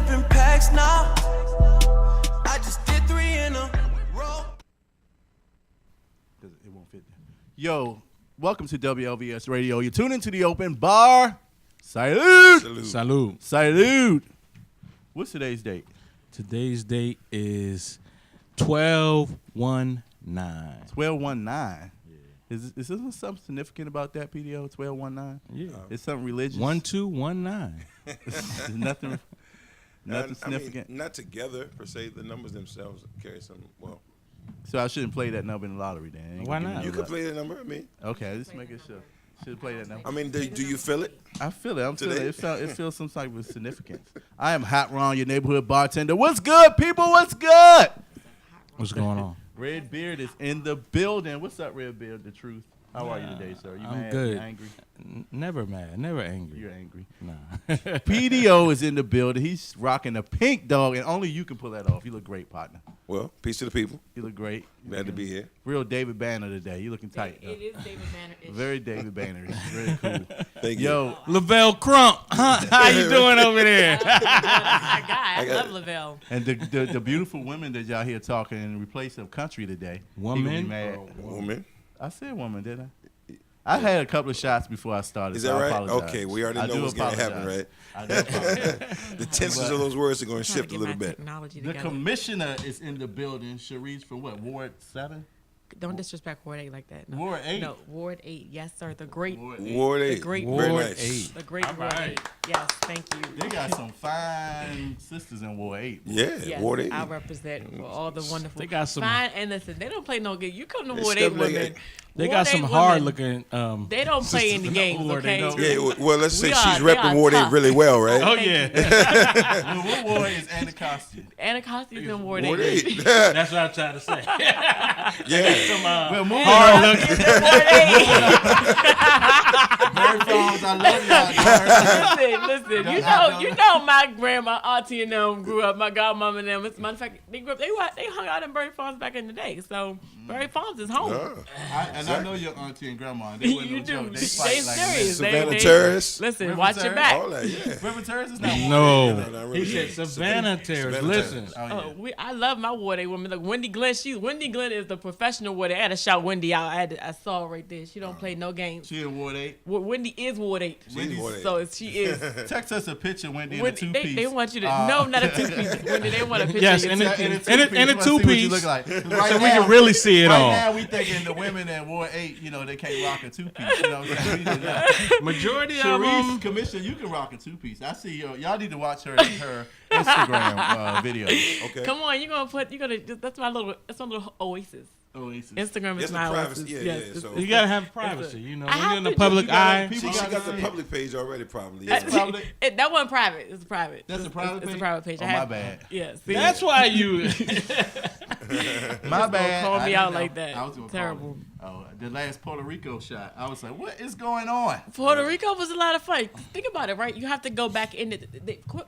flipping packs now. I just did 3 in a row. It won't fit there. Yo, welcome to WLVS Radio. You're tuned into the open bar. Salute. Salute. Salute. What's today's date? Today's date is 12/19. 12/19. Is this something significant about that, PDO? 12/19? Yeah. It's something religious? 1219. Nothing significant? I mean, not together, per se. The numbers themselves carry some, well. So I shouldn't play that number in the lottery then? Why not? You can play the number, I mean. Okay, just making sure. Should play that number. I mean, do you feel it? I feel it. I'm feeling it. It feels some type of significance. I am Hot Ron, your neighborhood bartender. What's good, people? What's good? What's going on? Red Beard is in the building. What's up, Red Beard? The truth. How are you today, sir? You I'm mad? good. You angry? Never mad. Never angry. You're angry. Nah. PDO is in the building. He's rocking a pink dog, and only you can pull that off. You look great, partner. Well, peace to the people. You look great. Glad to be here. Real David Banner today. You looking tight. It is David Banner. Very David Banner. Very cool. Thank you. Yo, Lavelle Crump. How you doing over there? I love Lavelle. and the beautiful women that y'all here talking in replace of country today. Woman? He gonna be mad. Woman. I said woman, didn't I? I had a couple of shots before I started. Is so that I right? apologize. Okay, we already know what's going to happen, right? I do apologize. The tenses of those words are going to shift a little bit. The commissioner is in the building. Sharice from what? Ward 7? Don't disrespect Ward 8 like that. No. Ward 8? No, Ward 8. Yes, sir. The great. Ward 8. The great Very Ward nice. 8. The great Ward 8. Yes, thank you. They got some fine sisters in Ward 8. Yeah, Yes, Ward 8. I represent for all the wonderful. They got some- fine. And listen, they don't play no game. You come to They Ward 8 step like women. They Ward got 8 some women, hard looking. They don't play any games, Ward, they okay? don't. Yeah, well, let's say We she's are- they repping are Ward 8 tough. really well, right? Oh yeah. What ward is Anacostia? Anacostia's in Ward 8. Ward 8. That's what I'm trying to say. Yeah. Some Well, moving hard on. looking. It's in Ward 8. Mary Farms, I love y'all. Listen. You know, my grandma, auntie, and them grew up. My godmama and them. As a matter of fact, they grew up. They hung out in Berry Farms back in the day. So Berry Farms is home. I know your auntie and grandma. They wasn't You no do. joke. They They fight like serious. Savannah Terrace. Listen, River watch your Terrace? back. All that, yeah. River Terrace is not Ward 8. No. not really. He said Savannah Terrace. Savannah Listen. Terrace. Oh, yeah. I love my Ward 8 woman. Look, Wendy Glenn. Wendy Glenn is the professional Ward 8. I had to shout Wendy out. I saw her right there. She don't play no games. She in Ward 8. Wendy is Ward 8. She's Ward 8. So she is. Text us a picture, Wendy, in a Wendy, two-piece. they want you to no, not a 2-piece. Wendy, they want a picture. Yes, of and your a- two-piece. and a We wanna see what you two-piece. look like. 'Cause So right we now- can really see it Right all. now, we thinking the women in Ward 8, they can't rock a two-piece. You know what I'm saying? We did not. Majority of Sharice, them. Commissioner, you can rock a two-piece. I see y'all need to watch her Instagram videos. Okay. Come on, that's my little oasis. Oasis. Instagram is It's my the privacy. oasis. Yeah, Yes, yeah. it's- So You gotta have privacy, I when have you're in the to. public You gotta- eye. people She got gotta the see public page already, probably. That's Yeah. public. That wasn't private. It's private. That's a private It's page? a private page. Oh, I have, my bad. Yeah. See, That's why you. My bad. call I me didn't out know. like that. I was gonna Terrible. Call it. Oh, the last Puerto Rico shot. I was like, what is going on? Puerto Rico was a lot of fun. Think about it, right? You have to go back in.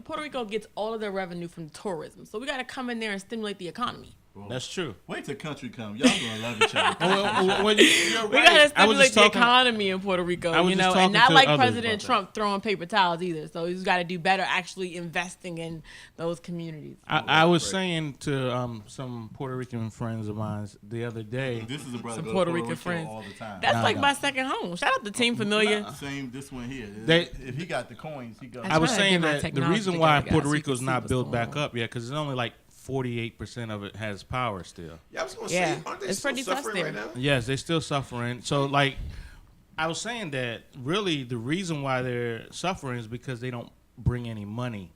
Puerto Rico gets all of their revenue from tourism, so we got to come in there and stimulate the economy. That's true. Wait till country come. Y'all gonna love each other. Well, you're We right. got to I was stimulate just the talking. economy in Puerto Rico, I was just and talking not to like others President about that. Trump throwing paper towels either. So he's got to do better, actually investing in those communities. I was saying to some Puerto Rican friends of mine the other day. This is a brother Some go to Puerto Rican Rico friends. all the time. That's Nah, like nah. my second home. Shout out to Team Familiar. Same this one here. They- If he got the coins, he goes. I I was trying to saying get my that the technology reason why together, Puerto guys, so you Rico's can see not what's built going back on. up yet, because it's only like 48% of it has power still. Yeah, I was going to Yeah. say, aren't they It's still pretty tough suffering there. right now? Yes, they're still suffering. So, like, I was saying that really the reason why they're suffering is because they don't bring any money.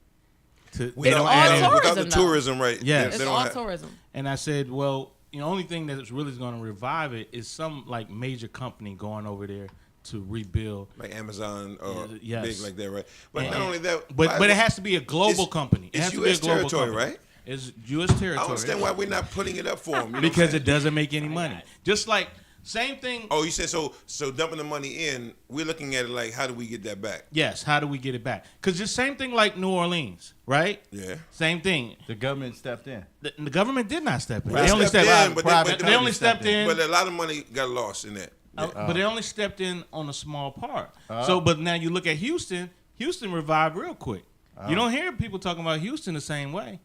They It's don't all add any- tourism, Without the though. tourism, right? Yes. they It's don't all have- tourism. And I said, well, the only thing that's really going to revive it is some like major company going over there to rebuild. like Amazon or Yes. big like that, right? But And- not only that, But it has to be a global company. It it's has to be a U.S. global territory, company. right? It's U.S. I territory. don't understand why we're not putting it up for them. Because it doesn't make any money. Just like same thing. Oh, you said so dumping the money in, we're looking at it like, how do we get that back? Yes. How do we get it back? Because the same thing like New Orleans, right? Yeah. Same thing. The government stepped in. The government did not step in. Well, They only stepped in, but private They only companies stepped in. But a lot of money got lost in that. But they only stepped in on a small part. So, but now you look at Houston. Houston revived real quick. You don't hear people talking about Houston the same way.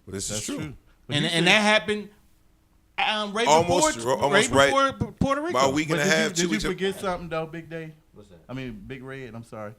Well, this is That's true. true. But And that happened right Almost before Puerto Rico. About a week and a half, 2 Did you weeks. forget something though, Big Day? What's that? I mean, Big Red. I'm sorry.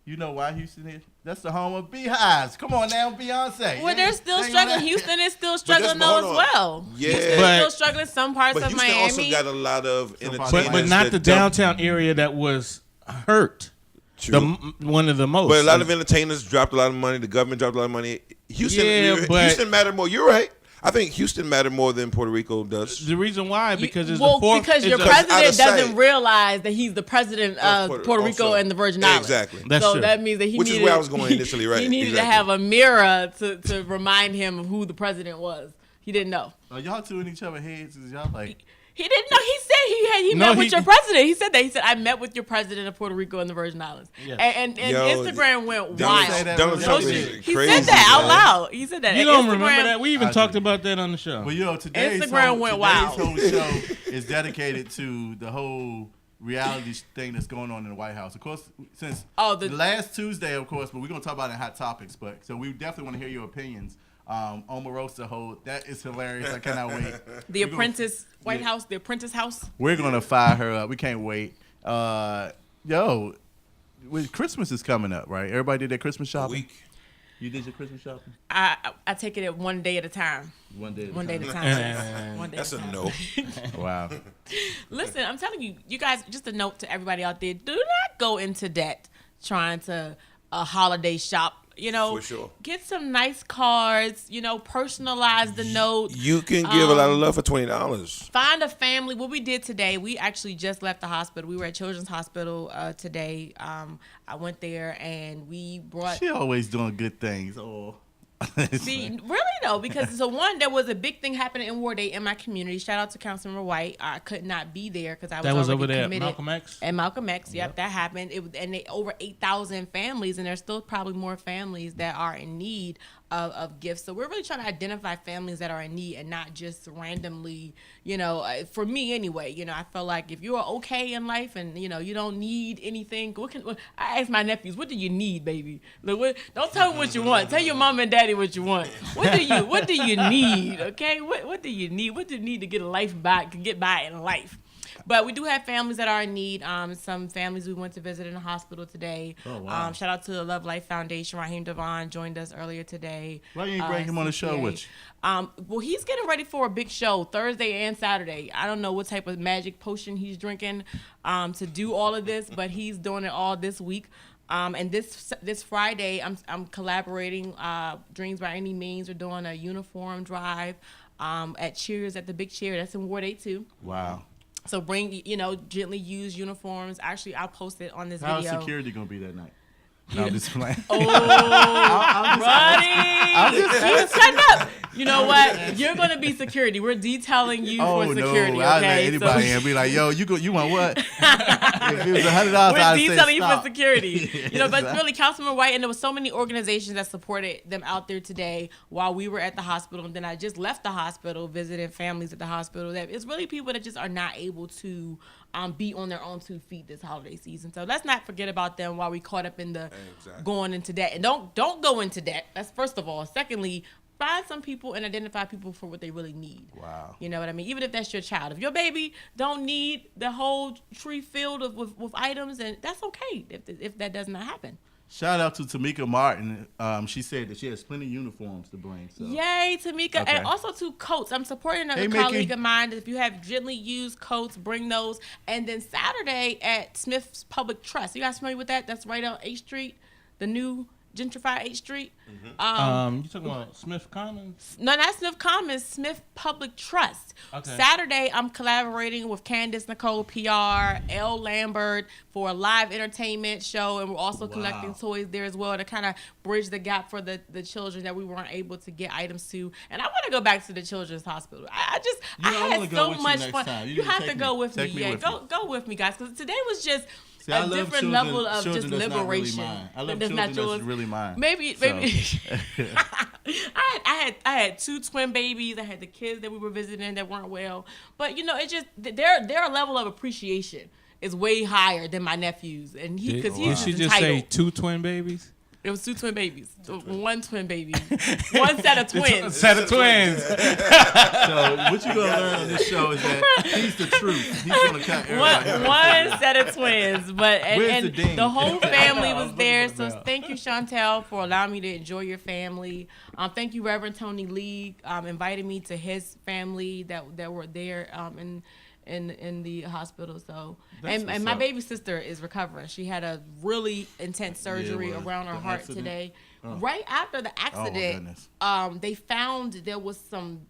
You know why Houston is? That's the home of beehives. Come on now, Beyonce. Well, they're still They struggling. know that. Houston is still that's- struggling but though hold as on. well. Yeah. Houston is But- still struggling. Some parts But of Houston Miami. also got a lot of Some parts entertainment. of but not the that dump- downtown area that was hurt. True. One of the most. But a lot of entertainers dropped a lot of money. The government dropped a lot of money. Houston, Yeah, but- Houston mattered more. You're right. I think Houston mattered more than Puerto Rico does. The reason why because it's well, the fourth. because your it's a- president out of sight. doesn't realize that he's the president of Puerto Rico also. and the Virgin Islands. Exactly. That's so true. that means that he Which is needed, where I was going initially, right? He needed to Exactly. have a mirror to remind him of who the president was. He didn't know. Are y'all two in each other's heads? Is y'all like? He didn't know. He said he No, met with he- your president. He said that. He said, I met with your president of Puerto Rico and the Virgin Islands. Yes. And Yo, Instagram went Donald- wild. say that Donald on Trump your is shit. He crazy. said that out man. loud. He said that. You And don't Instagram- remember that? We even I talked do. about that on the show. Well, today's Instagram went wild. whole show is dedicated to the whole reality thing that's going on in the White House. Of course, since the last Tuesday, of course, but we're gonna talk about it in Hot Topics. But so we definitely want to hear your opinions. Omarosa hold that is hilarious. I cannot wait. The Apprentice White House, the Apprentice House. We're gonna fire her up. We can't wait. Christmas is coming up, right? Everybody did their Christmas A shopping. week. You did your Christmas shopping? I take it at one day at a time. One day. One day at a time. One day That's at a time. no. Wow. Listen, I'm telling you, you guys, just a note to everybody out there, do not go into debt trying to holiday shop. You know, For sure. get some nice cards, personalize the note. You can give a lot of love for $20. Find a family. What we did today, we actually just left the hospital. We were at Children's Hospital today. I went there and we brought. She always doing good things. Oh. See, really though, because there was a big thing happening in Ward 8 in my community. Shout out to Councilman White. I could not be there because I was That was already over there at committed. Malcolm X? At Malcolm X, yep, that happened. Over 8,000 families, and there's still probably more families that are in need of gifts. So we're really trying to identify families that are in need and not just randomly, for me anyway, I feel like if you're okay in life and, you don't need anything, I ask my nephews, what do you need, baby? Look, don't tell me what you want. Tell your mom and daddy what you want. What do you need, okay? What do you need? What do you need to get a life back, to get by in life? But we do have families that are in need. Some families we went to visit in the hospital today. Oh, wow. Shout out to the Love Life Foundation. Raheem Devon joined us earlier today. Why you ain't bring him on the show CPA. with you? Well, he's getting ready for a big show Thursday and Saturday. I don't know what type of magic potion he's drinking to do all of this, but he's doing it all this week. And this Friday, I'm collaborating. Dreams by Any Means. We're doing a uniform drive at Cheers at the Big Cheer. That's in Ward 8 too. Wow. So bring, gently used uniforms. Actually, I'll post it on this How's video. security gonna be that night? No, I'm just playing. Oh, I'm buddy, just you shut up. You know what? You're gonna be security. We're detailing you Oh for no! security. I'll let Okay, anybody so in and be like, "Yo, you want what?" If it was $100, we're I'd say detailing you for stop. security. But Yes, really, Councilman White, and there was so many organizations that supported them out there today while we were at the hospital. And then I just left the hospital, visiting families at the hospital. That it's really people that just are not able to be on their own 2 feet this holiday season. So let's not forget about them while we caught up in the going into debt. And don't go into debt. That's first of all. Secondly, find some people and identify people for what they really need. Wow. You know what I mean? Even if that's your child. If your baby don't need the whole tree filled with items, and that's okay if that does not happen. Shout out to Tamika Martin. She said that she has plenty of uniforms to bring. So. Yay, Tamika. Okay. And also to coats. I'm supporting a Hey, colleague Mickey. of mine. If you have gently used coats, bring those. And then Saturday at Smith's Public Trust. You guys familiar with that? That's right on 8th Street, the new gentrified 8th Street. You talking about Smith Commons? No, not Smith Commons, Smith Public Trust. Okay. Saturday, I'm collaborating with Candace Nicole PR, L. Lambert for a live entertainment show, and we're also collecting toys there as well to kind of bridge the gap for the children that we weren't able to get items to. And I want to go back to the Children's Hospital. I wanna had go so with you much next fun. time. You You need to have take to go me. with me. Take me Yeah, with go with me, guys, because today was just See, I a love different children- level of children just that's not really liberation. mine. I love That's children not that's yours. really mine. Maybe. So- I had 2 twin babies. I had the kids that we were visiting that weren't well. But it just their level of appreciation is way higher than my nephew's, and because he's Did she just just say entitled. 2 twin babies? It was 2 twin babies. 1 twin baby. 1 set of twins. Set of twins. So what you gonna learn on this show is that he's the truth. He's gonna cut everybody. One set of twins, but Where's and the ding? the whole family was there. looking for So that. thank you, Chantel, for allowing me to enjoy your family. Thank you, Reverend Tony Lee, inviting me to his family that were there in the hospital. So That's and what's my up. baby sister is recovering. She had a really intense surgery well, around her the heart accident? today. Right after the accident, goodness. they found there was some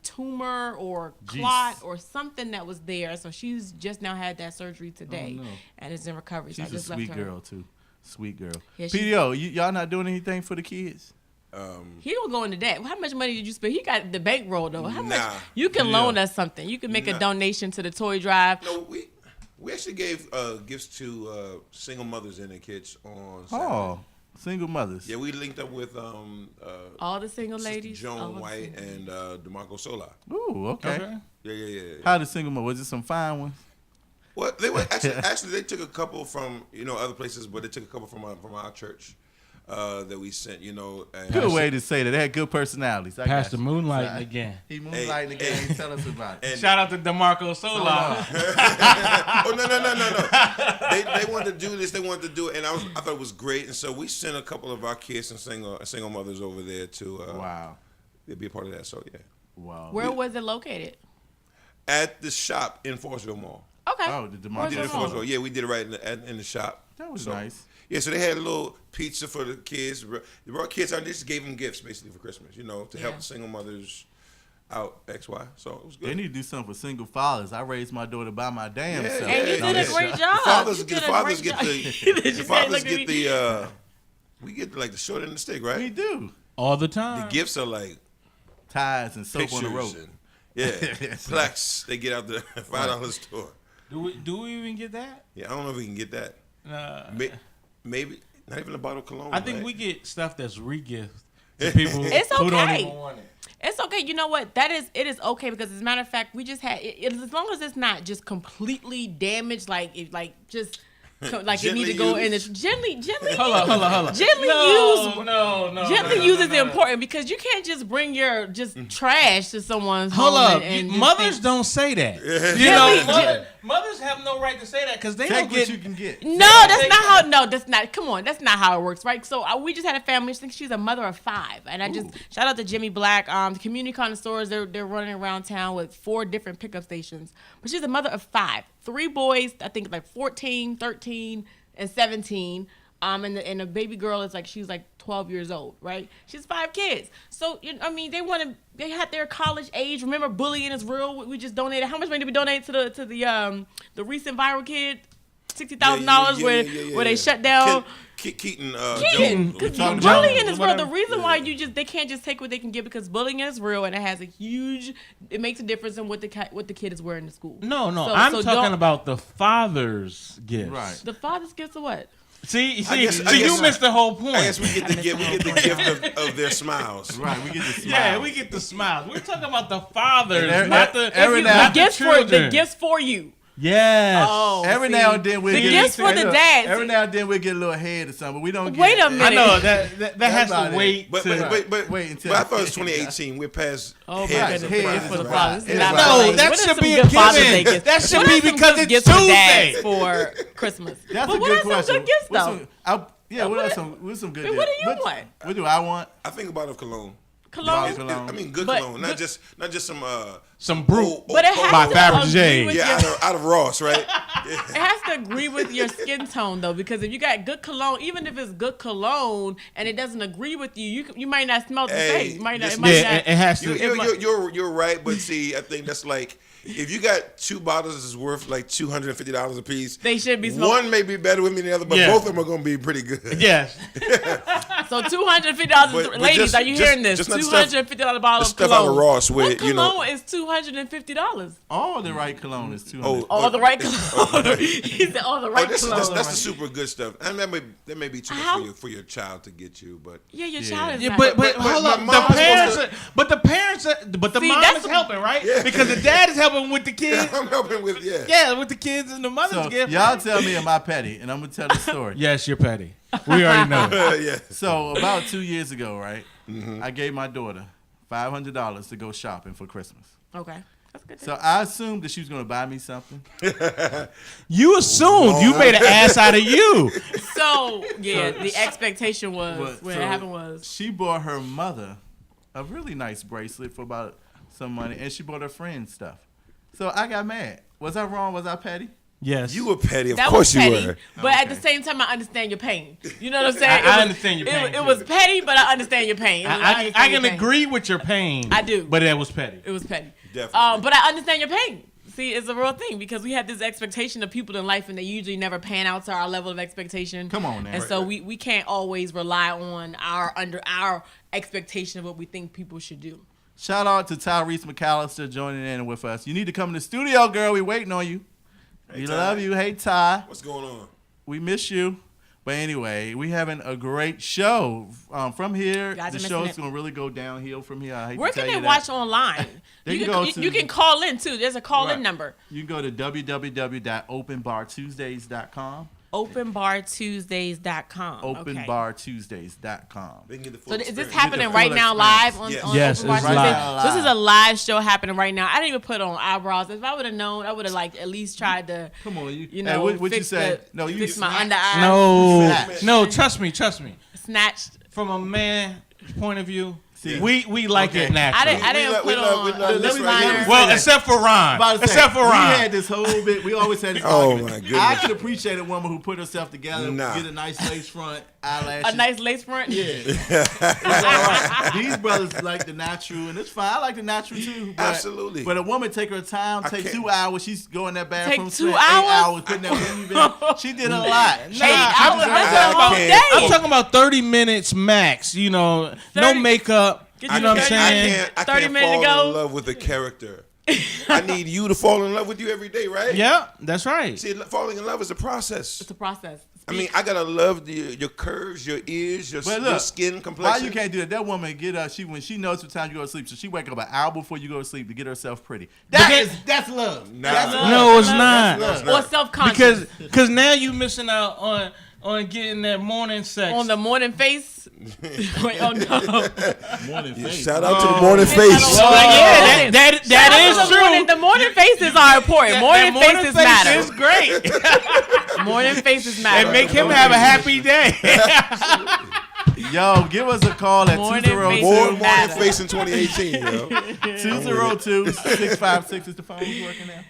tumor or clot or something that was there. So she's just now had that surgery today and is in recovery. So I She's a just sweet left her. girl too. Sweet girl. Yeah, she's- PDO, y'all not doing anything for the kids? He don't go into that. How much money did you spend? He got the bankroll though. How much? Nah. You can loan us something. You can make a donation to the toy drive. No, we actually gave gifts to single mothers and their kids on Saturday. Oh, single mothers. Yeah, we linked up with All the single Sister ladies. Joan all the White single- and DeMarco Sola. Ooh, okay. Okay. Yeah. How the single mother? Was it some fine ones? Well, they were actually they took a couple from other places, but they took a couple from our church that we sent. And Good way to say that. They had good personalities. I got Pastor you. Moonlighting Sorry. again. He moonlighting again. Tell us about it. And- Shout out to DeMarco Sola. Oh no! They wanted to do this. They wanted to do it, and I thought it was great. And so we sent a couple of our kids and single mothers over there to Wow. be a part of that. So yeah, Wow. Where was it located? at the shop in Forestville Mall. Okay. Oh, the Where's DeMarco the In mall? Sola. Forestville, yeah, we did it right in the shop. That was So, nice. Yeah, so they had a little pizza for the kids. They brought kids out. They just gave them gifts basically for Christmas, to help Yeah. the single mothers out. XY. So it was good. They need to do something for single fathers. I raised my daughter by my damn Yeah, self. And you No, did a they- great The job. fathers You get did the a fathers great get job. the Did you the say, fathers look at get me? the we get like the short end of the stick, right? We do. All the The time. gifts are like Ties and soap pictures on the rope. and plaques. They get out the $5 store. Do we even get that? Yeah, I don't know if we can get that. Maybe not even a bottle of cologne. I think right? we get stuff that's re-gift to people It's who don't okay. even want it. It's okay. You know what? It is okay because as a matter of fact, we just had as long as it's not just completely damaged, like it it need to go in this gently. Hold on. Gently No. Gently use is important because you can't just bring your trash to someone's Hold home up. and just Mothers think- don't say that. Mothers have no right to say that because they Take don't what get. you can get. No, that's not how. No, that's not. Come on, that's not how it works, right? So we just had a family. I think she's a mother of 5, and I just shout out to Jimmy Black. The community connoisseurs, they're running around town with 4 different pickup stations. But she's a mother of 5, 3 boys. I think like 14, 13, and 17. And the baby girl is she's 12 years old, right? She's 5 kids. So they had their college age. Remember, bullying is real. We just donated. How much money did we donate to the recent viral kid? $60,000 where they shut down. Keaton. Keaton, Jones. because Jones, bullying is real. whatever. The reason why they can't just take what they can get because bullying is real and it makes a difference in what the kid is wearing to school. No, So- I'm so talking don't- about the father's gifts. Right. The father's gifts are what? See, I guess- you missed the whole point. I guess we get the gift of their smiles. Right. We get the smile. Yeah, we get the smiles. We're talking about the fathers, And not the every now- not the The children. gifts for you. Yes. Oh, Every see. now and then we'll the get gifts for the dads. Every now and then we'll get a little head or something, but we don't get Wait a I minute. know that has about to it. wait. But to, Wait until- I thought it was 2018. We're past. Oh my heads goodness, of the heads gift prizes, for the right? fathers. It's Not right. for No, ladies. that What are should some be a good Father's given. Day gifts? That should What be are some because good it's gifts for dads Tuesday. for Christmas. That's But a what good are question. some good gifts What's though? what's some good What gifts? do you want? What do I want? I think about of cologne. Cologne. Cologne. I mean, good But cologne, not just Some brute old But it coat. has by to Fabergé. agree with Yeah, your, out of Ross, right? it has to agree with your skin tone though, because if you got good cologne, even if it's good cologne and it doesn't agree with you, you might not smell the Hey, same. You might not. It this- might Yeah, not. it has to. You're right, but see, I think that's like if you got 2 bottles that's worth like $250 a piece. They should be smoking. One may be better with me than the other, but Yeah. both of them are going to be pretty good. Yes. So $250, But ladies, just- are you just- hearing this? just not stuff- $250 bottle the of stuff cologne. out of Ross What with, you know- cologne is $250? $250. All the right cologne is $200. All the right cologne. He said all the right cologne. That's the super good stuff. And that may be too much for your child to get you, but Yeah, your child is Yeah, not. but but hold my up. mom The was parents, supposed but the parents, but the See, mom that's is helping, right? Because the dad is helping with the kids. I'm helping with Yeah, with the kids and the mother's So gift. y'all tell me, am I petty? And I'm gonna tell the story. Yes, you're petty. We already know. yeah. So about 2 years ago, right? Mm-hmm. I gave my daughter $500 to go shopping for Christmas. Okay. That's good. So I assumed that she was gonna buy me something. You assumed you made an ass out of you. So yeah, the expectation was when So it happened was she bought her mother a really nice bracelet for about some money, and she bought her friend stuff. So I got mad. Was I wrong? Was I petty? Yes. You were petty, of that course was you petty, were. but at Okay. the same time, I understand your pain. You know what I'm saying? I understand your pain, It was too. petty, but I understand your pain. I understand can your pain. agree with your pain. I do. But that was petty. It was petty. Definitely. But I understand your pain. See, it's a real thing because we have this expectation of people in life and they usually never pan out to our level of expectation. Come on now. And Right, so right. we can't always rely on our expectation of what we think people should do. Shout out to Tyrese McAllister joining in with us. You need to come in the studio, girl. We waiting on you. Hey, We Ty. love you. Hey, Ty. What's going on? We miss you. But anyway, we having a great show. From here, Guys the are show's missing it. going to really go downhill from here. I hate Where to tell can they you watch that. online? They you, can can, go to- you can call in too. There's a call in Right. number. You can go to www.openbartuesdays.com. Openbartuesdays.com. Okay. Openbartuesdays.com. They can get the full So is this experience. happening full right now experience. live on, Yes. on Yes, Open Bar it's Tuesday? live. So this is a live show happening right now. I didn't even put on eyebrows. If I would have known, I would have like at least tried to, Come on, you hey, know, what you fix, say? the, No, you fix my under eye. No, Snatch. no, trust me. Snatched. From a man's point of view, See. we like Okay. it natural. I didn't We put love- we on love this right liner. here. Well, except for Ron. About to say, Except for we Ron. had this whole bit. We always had this Oh, argument. my goodness. I can appreciate a woman who put herself together, Nah. get a nice lace front, eyelashes. A nice lace front. Yeah. It's all right. These brothers like the natural, and it's fine. I like the natural too. But, Absolutely. But a woman take her time, take can't- 2 hours. She's going in that bathroom. Take 2 spend 8 hours? hours putting that weave in. She did a lot. Eight hours. That's I a whole can't- day. I'm talking about 30 minutes max. You know, no 30 makeup. Get You you know what I'm 30 saying? I 30 can't minutes fall ago. in love with a character. I need you to fall in love with you every day, right? Yeah, that's right. See, falling in love is a process. It's a process. I mean, I gotta love your curves, your ears, your But look, skin why complexion. you can't do that? That woman get when she knows what time you go to sleep, so she wake up an hour before you go to sleep to get herself pretty. That's love. Nah. That's love. No, it's Love. not. That's Or not. self-conscious. Because now you missing out on getting that morning sex. on the morning face. Wait, oh no. Morning face. Shout out to the morning Yes, face. I don't- yeah, that Shout out is to the true. morning- The morning faces are important. Morning That faces matter. is great. Morning faces matter. And make him have a happy day. Yo, give us a call at Morning 202 More faces morning matter. face in 2018, yo. 202-656. Is the phone working now?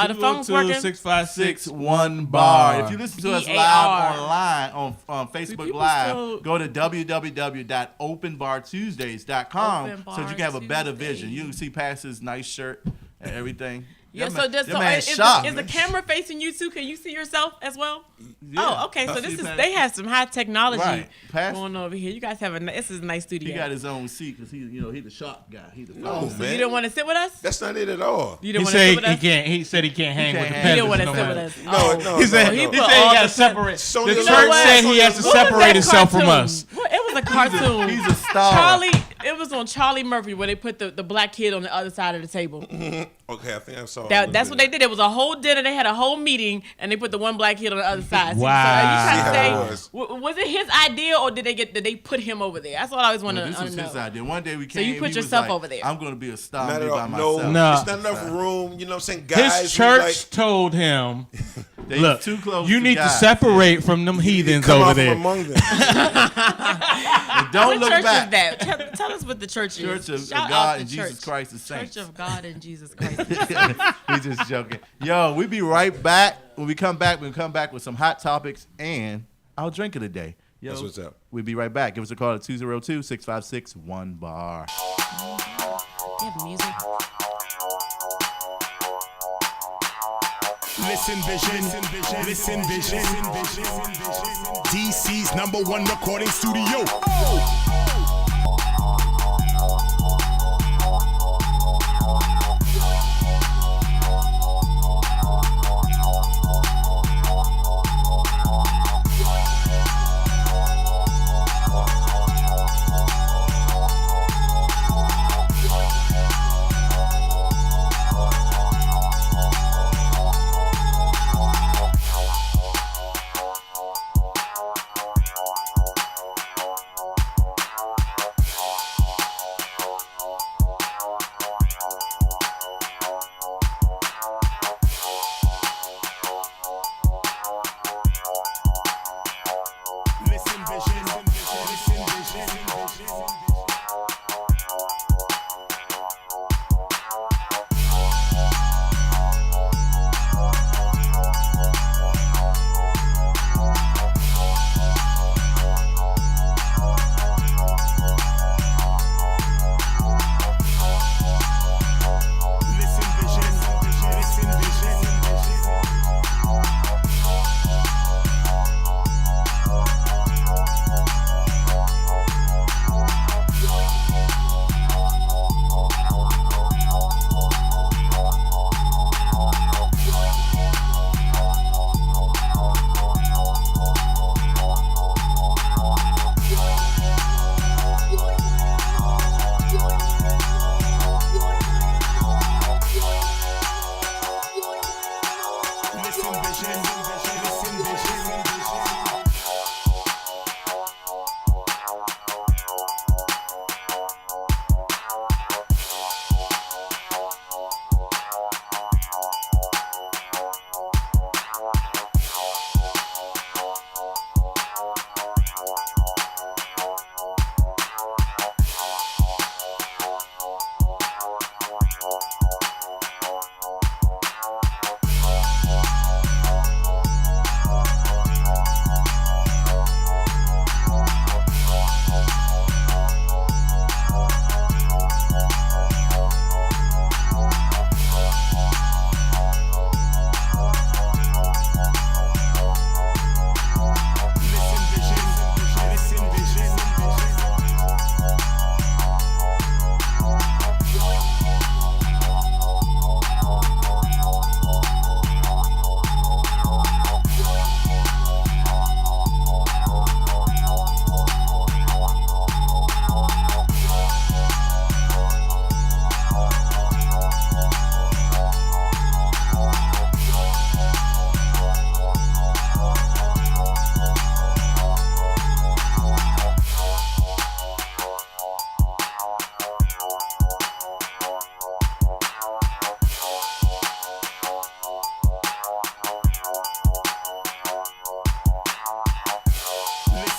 The phone's working. 656-1 bar. If you listen to us live BAR. online on Facebook people Live, still- go to www.openbartuesdays.com so you can have a better vision. You can see past his nice shirt and everything. Yeah, That so man- does that so man is shocked. the camera facing you too? Can you see yourself as well? Yeah. Oh, okay. So I this see is past- they have some high technology Right. Past- going over here. You guys have this is a nice studio. He got his own seat because he the sharp guy. He the No, So man. you don't want to sit with us? That's not it at all. You He don't want to sit said with he us? can't. He said he can't hang He with the can't He hang. don't want to no sit more. with us. No, Oh. no, He said no, he no. said put he all got to the- separate. Sony The Lil church Wayne. said he has to What was separate that himself from cartoon? us. What- It was a cartoon. He's a star. Charlie. It was on Charlie Murphy where they put the black kid on the other side of the table. Okay, I think I saw. That's what they did. It was a whole dinner. They had a whole meeting, and they put the one black kid on the other side. So Wow. are you See trying to how say it was. was it his idea, or did they put him over there? That's what I always want No, to this was know. his idea. One day we So came. you put he was yourself like, over there. I'm going to be a star Not and at be by all. myself. No, No. it's not enough room. You know what I'm saying? Guys, His who church like, told him, They "Look, too close you to need to God. separate from them heathens come over out from there." among them. Don't What look church back. is that? Tell us what the church is. Church of Shout out God the and Jesus church. Christ the Saints. Church of God and Jesus Christ. We just joking. Yo, we be right back. When we come back with some hot topics and our drink of the day. Yo, That's what's up. We'll be right back. Give us a call at 202-656-1BAR. You have music. Listen vision, listen vision, DC's #1 recording studio.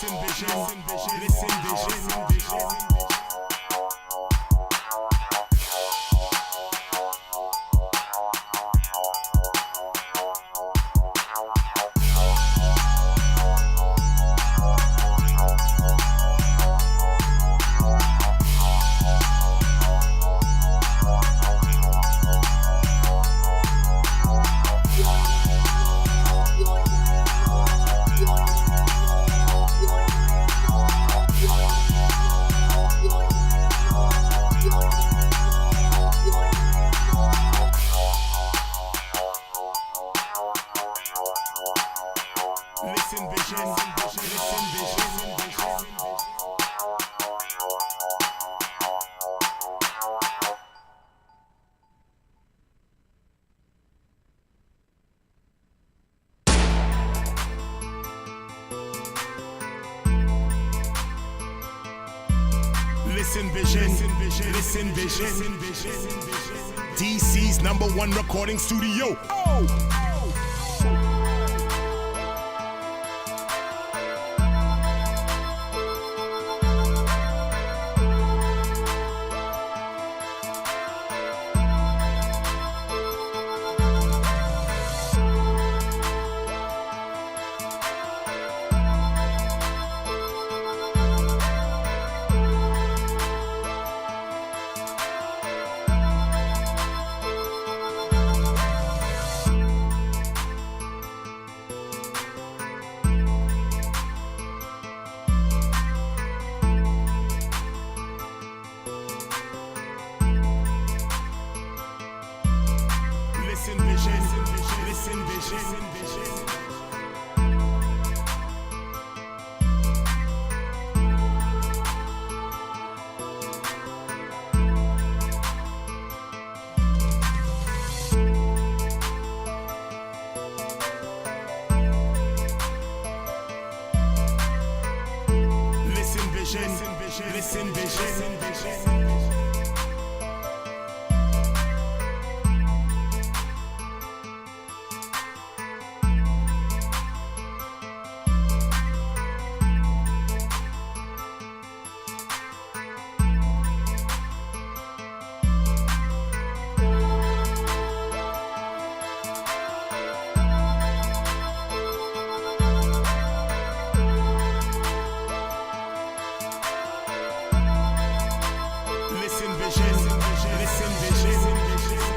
Listen vision, listen vision. Listen vision, listen vision. Listen vision, listen vision. DC's #1 recording studio. Listen vision, listen vision. Listen vision, listen vision. Listen vision, listen vision.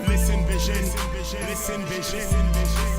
Listen vision, listen vision.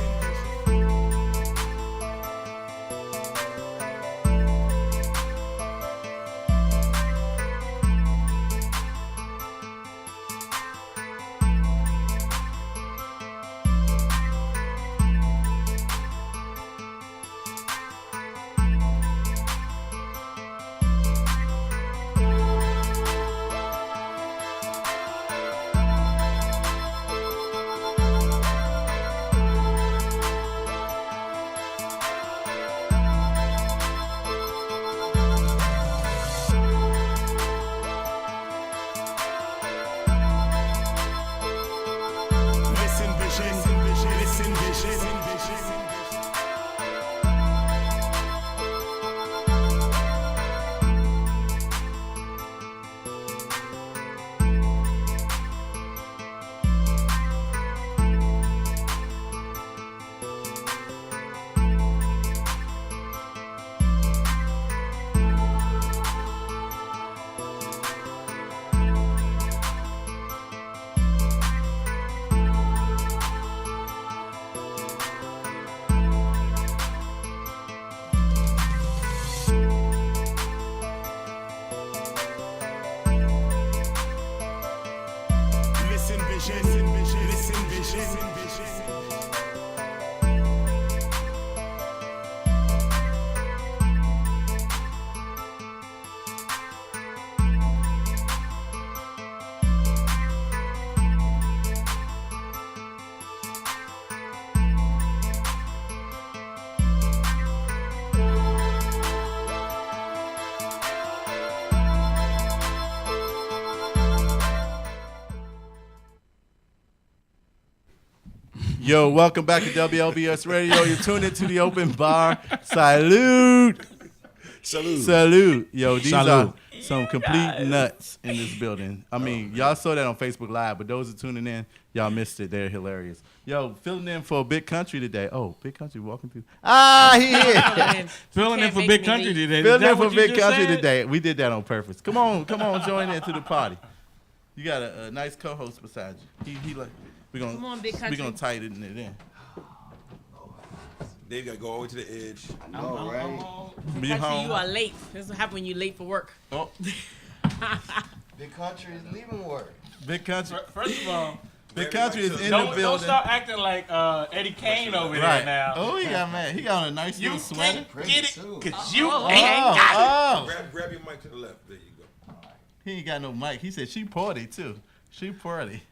Yo, welcome back to WLVS Radio. You're tuned into the open bar. Salute. Salute. Yo, these are some complete nuts in this building. I mean, y'all saw that on Facebook Live, but those are tuning in, y'all missed it. They're hilarious. Yo, filling in for Big Country today. Oh, Big Country walking through. He is. Filling in for Big Country today. Filling in for Big Country today. We did that on purpose. Come on, join into the party. You got a nice co-host beside you. He like, Come on, Big Country. we're gonna tighten it in. Dave got to go all the way to the edge. All right. Be Country, home. you are late. This is what happens when you're late for work. Oh, Big Country is leaving work. Big Country. First of all, Big Country is in the don't building. start acting like Eddie Kane over Right. there now. Oh, he got mad. He got on a nice You little sweater. can't get it because you Oh, ain't okay. got it. Grab your mic to the left. There you go. He ain't got no mic. He said she party too. She party.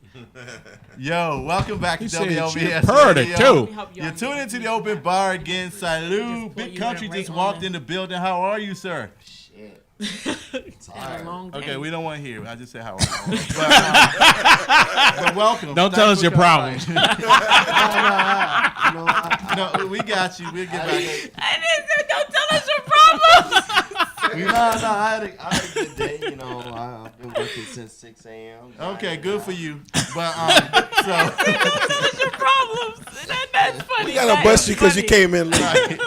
Yo, welcome back to said WLVS she party, Radio. too. Let me help you You're out. tuned into the open bar again. Just Salute. pull Big you Country in right just on walked the- in the building. How are you, sir? Shit. Had a long day. Okay, we don't want to hear. I just said how are you. But welcome. Don't Thanks tell us for your coming problems. by. No, we got you. We'll get back. I didn't say don't tell us your problems. I had a good day. You know, I've been working since 6 a.m. Okay, good for you. But Don't tell us your problems. That's funny. We got to bust you because you came in late.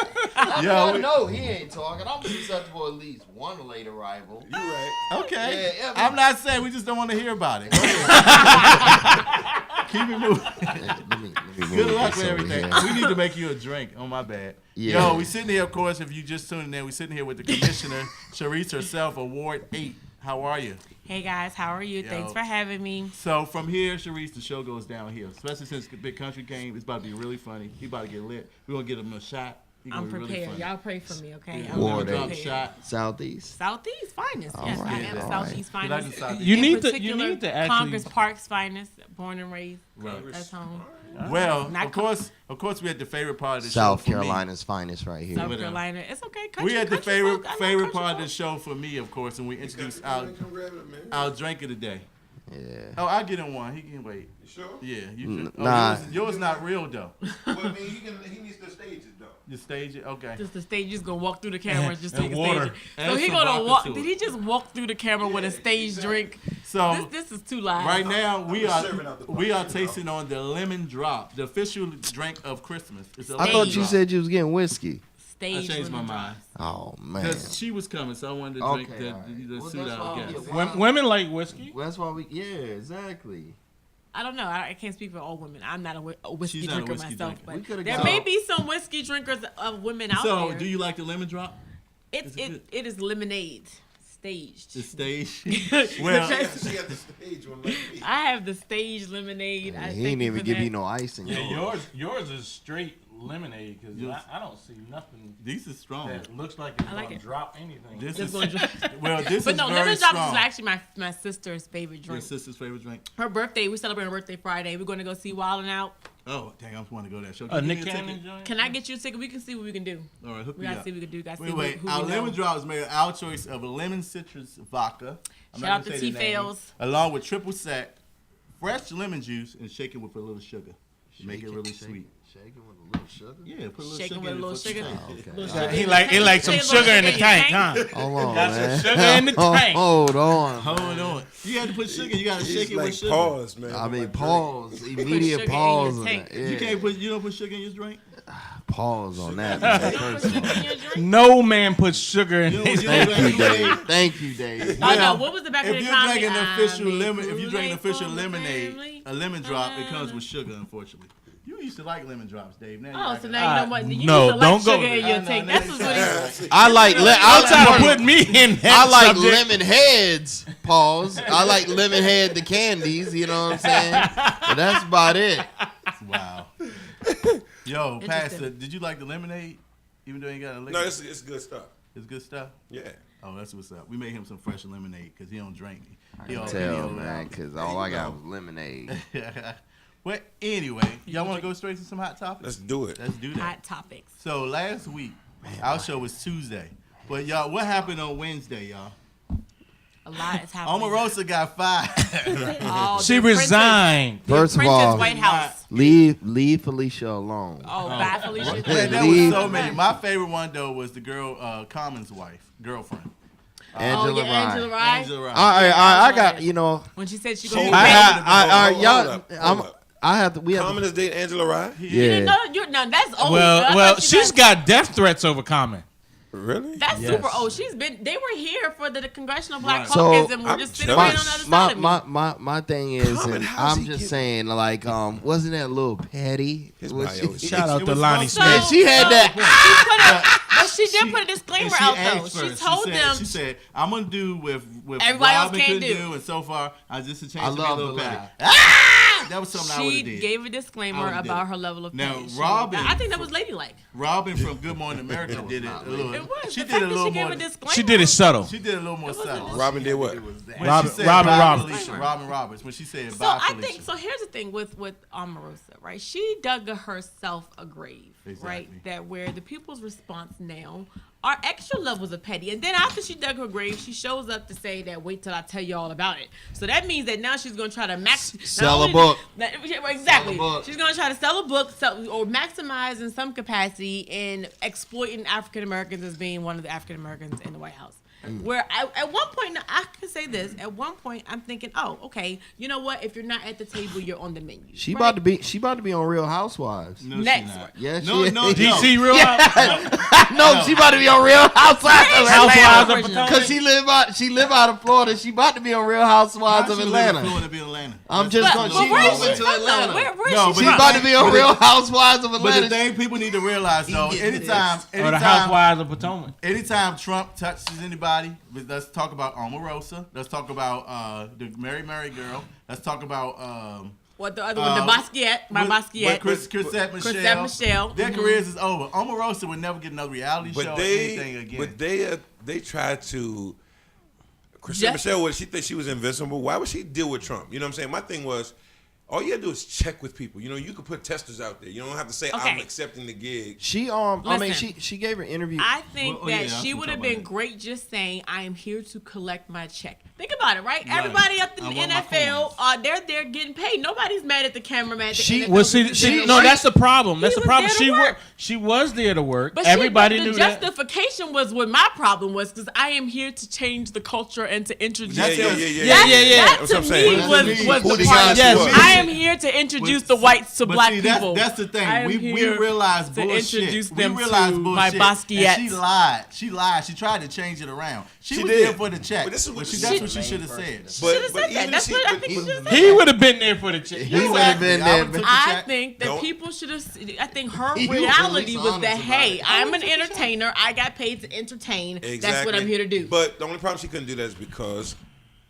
yo, No, he ain't talking. I'm susceptible at least one late arrival. You right. okay. Yeah, I'm not saying we just don't want to hear about it. Go ahead. Keep it moving. Let me Good move luck this with over everything. here. We need to make you a drink. Oh, my bad. Yeah. Yo, we sitting here, of course, if you just tuning in, we sitting here with the commissioner, Sharice herself, Award 8. How are you? Hey guys, how are you? Yo. Thanks for having me. So from here, Sharice, the show goes downhill. Especially since Big Country came. It's about to be really funny. He about to get lit. We're going to get him a shot. He gonna I'm be really prepared. funny. Y'all pray for me, okay? Yeah, I'm we're Award gonna drop a 8. shot. Southeast. Southeast finest. Yes, All I right, am all Southeast Like finest. the Southeast. You In need to. You particular, need to actually. Congress Park's finest, born and raised. Right. That's home. Well, Not of course, we had the favorite part of the South show for me. Carolina's finest right here. South But, Carolina. It's okay. We had the Country favorite folk. I love favorite country part of the folk. show for me, of course, and we introduced our Come grab it, man. our drink of the day. Yeah. Oh, I'll get him one. He can wait. You sure? Yeah, you can. Oh, Nah. yours not real though. Well, I mean, he needs to stage it, though. You stage it, okay. Just the stage, just gonna walk through the camera and just And take a water. stage. So Add he some gonna vodka walk. to it. Did he just walk through the camera with a stage drink? So This is too loud. right now we are serving out the we are box, you know. tasting on the lemon drop, the official drink of Christmas. It's a I lemon thought you drop. said you was getting whiskey. I Stage. changed my lemon mind Oh man. because she was coming, so I wanted to drink Okay, the, all right. the Well, suit that's out why- guest. yeah, Women like whiskey. Well, that's why we. Yeah, exactly. I don't know. I can't speak for all women. I'm not a whiskey She's not a drinker whiskey myself, drinker. We but coulda there got- may be some whiskey drinkers of women out So, there. do you like the lemon drop? It's is it good? it is lemonade staged. The stage. Well, well, she got the stage one like me. I have the stage lemonade. I He thank ain't you even for give that. you no ice in Yeah, yours. yours is straight lemonade because Yes. I don't see nothing these are strong. that looks like it's I like gonna it. drop anything. This Just is gonna drop- well. This But is no, very lemon drops strong. is actually my sister's favorite Your drink. sister's favorite drink. Her birthday, we celebrate her birthday Friday. We're gonna go see Wildin' Out. Oh, dang! I want to go to that show. A Can you Nick give me a Cannon ticket? joint. Can I get you a ticket? We can see what we can do. All right, hook We me gotta up. see what we can do. Gotta see Wait. who Our we know. lemon drop is made with our choice of a lemon citrus vodka. I'm Shout not out gonna to say the name. T-Fails. Along with triple sec, fresh lemon juice, and shake it with a little sugar. Make it really sweet. Shake it with a little sugar. Yeah, put a little Shake sugar it with a in it little for sugar. taste. Okay. Little Yeah, sugar. he like some Say a little sugar in the your tank, huh? Hold on, Got some man. sugar in the tank. Hold on. Hold on. You had to put sugar. You gotta shake He's it with like, sugar. pause, man. I mean, Like, pause. sugar Immediate in pause. your on tank. that. Yeah. You can't put. You don't put sugar in your drink. Pause on that. Man. You don't put First of sugar all. in your drink? No man puts sugar in You know, his you drink. know Thank you, that Dave. Thank you, Dave. Oh no! What was the back of If the you're comment? drinking the official I'm lemon, if you're drinking late official for the lemonade, family. a lemon drop, it comes with sugar. Unfortunately, you used to like lemon drops, Dave. Now Oh, you so like now you know what? You no, used to don't like go sugar in there. your I know, tank. now That's you what say- I like. I'll try to put me in that I like subject. lemon heads. Pause. I like lemon head the candies. You know what I'm saying? But that's about it. Wow. Yo, Interesting. Pastor, did you like the lemonade? Even though you got a liquor? No, it's good stuff. It's good stuff. Yeah. Oh, that's what's up. We made him some fresh lemonade because he don't drink. He all Tell video man, out. because all I got was lemonade. Well, anyway, y'all want to go straight to some hot topics? Let's do it. Let's do that. hot topics. So last week, our show was Tuesday, but y'all, what happened on Wednesday, y'all? A lot is happening. Omarosa got fired. Oh, She the princess- resigned. the First of princess all, White House. leave Felicia alone. Oh, bye, Felicia. Man, there was so many. My favorite one though was the girl, Common's girlfriend. Angela Rye. Angela Rye. Angela Rye. I got When she said she Hold gonna up. be y'all. I have to. We have. Common is dating Angela Rye? Yeah. No, that's old. Well, she's got death threats over Common. Really? That's Yes. super old. They were here for the Congressional Black Right. Caucus, So, and we're just sitting my- right on the other side of me. My thing is, Common, and how's I'm he just get- saying, like, wasn't that a little petty? His Was bio she- is- Shout out It to was Lonnie so- Smith. She had that. But she did put a disclaimer And she out asked though. She first. told them. She said, "I'm gonna do with Everybody else Robin can't couldn't do. and so far I just a I chance to be a love little the petty." lie. That was something I would She have did. gave a I disclaimer would've did about it. her level of Now, pain. Robin- I think that was ladylike. Robin from Good Morning America did it a little. It was. She The did fact a that little she gave more. a disclaimer. She did it subtle. She did a little more It was a subtle. Robin did what? When Robin- she said Robin bye, Roberts. Felicia, Robin Roberts. When she said So bye, I Felicia. think so. Here's the thing with Omarosa, right? She dug herself a grave, right? Exactly. That where the people's response now are extra levels of petty. And then after she dug her grave, she shows up to say that wait till I tell you all about it. So that means that now she's going to try to Sell a book. Exactly. Sell a book. She's going to try to sell a book or maximize in some capacity in exploiting African Americans as being one of the African Americans in the White House. Where at one point, now, I can say this. At one point, I'm thinking, oh, okay, you know what? If you're not at the table, you're on the menu. She right? about to be on Real Housewives. No, Next. she not. Yes, no, she no, is. no. DC Real No, she about to be on Real Housewives of Housewives Atlanta. of Potomac. Cause she live out of Florida. She about to be on Real Housewives How of she live in Atlanta. Florida, be Atlanta. I'm just But, going. but She where is moving she to from, though? Atlanta. Where No, is but she She's from? about to be on Real Housewives of But the Atlanta. thing people need to realize though, getting anytime, or the Housewives of Potomac. anytime Trump touches anybody, let's talk about Omarosa. Let's talk about the Mary girl. Let's talk about What the other one? The Basquiat. My Basquiat. Chrisette Michelle. Chrisette Michelle. Their careers is over. Omarosa would never get another reality show But or anything again. they tried to. Chrisette Just- Michelle, what she think she was invincible? Why would she deal with Trump? You know what I'm saying? My thing was, all you gotta do is check with people. You know, you could put testers out there. You don't have to say I'm Okay. accepting the gig. She I mean Listen. she gave her interview. I think Well, yeah, that I she was would have talking been about great just saying, I am here to collect my check. Think about it, right? Right. Everybody up in I the want my NFL, coins. they're there getting paid. Nobody's mad at the cameraman. At the She- NFL. Well, see, no, that's the problem. That's the was problem. there to work. She was there to work. But Everybody the knew that. justification was what my problem was because I am here to change the culture and to introduce. That's Yeah, it. yeah, yeah, Yeah, yeah, yeah. That That's to what I'm me saying. was Who the the part. guys Yes. was. I am here to introduce the whites to But black see, people. That's the thing. I am We here realize to bullshit. introduce We them realize to bullshit. my And Basquiat. she lied. She lied. She tried to change it around. She was did. there for the check. But this is what But she- that's what she should have said. Should have said that. That's what I think she should have said. He would have been there for the chick. He would have been I there. would've took the I check. think that Don't- people should have. I think her He was reality really was honest that, about hey, it. I'm an entertainer. I got paid to entertain. Exactly. That's what I'm here to do. But the only problem she couldn't do that is because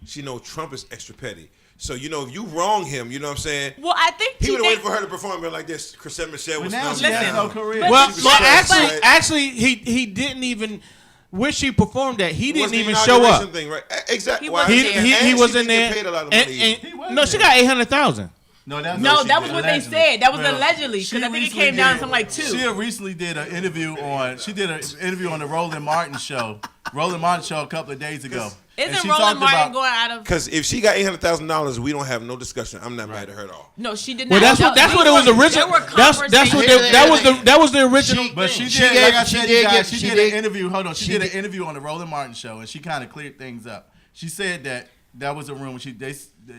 she know Trump is extra petty. So, you know, if you wrong him, you know what I'm saying? Well, I think He she would have did. waited for her to perform and been like this. Chrisette Michelle But was now thumbs she has down. no career. But- Well, She was no, stressed, right? actually, he didn't even. Where she performed at, he It was didn't the even show inauguration up. Thing, right? Exactly. He Why? wasn't He there. he, And he she was didn't in get there. paid a lot of and- money. He was no, she there. got 800,000. No, that's No, what she that was did. what they Allegedly. said. That was Well, allegedly she because I think it recently came down did- to like 2. She recently did an interview on. She did an interview on the Roland Martin show. Roland Martin show a couple of days ago. And Isn't she Roland talked Martin about- going out of? Because if she got $800,000, we don't have no discussion. I'm not mad at her at all. No, she did Well, not. that's what it was original. There were That's what conversations. that was the original. But she She did, gave- like I she said, did you guys, give- she she did did- an interview. Hold on, she she did an did- interview on the Roland Martin show, and she kind of cleared things up. She said that was a rumor.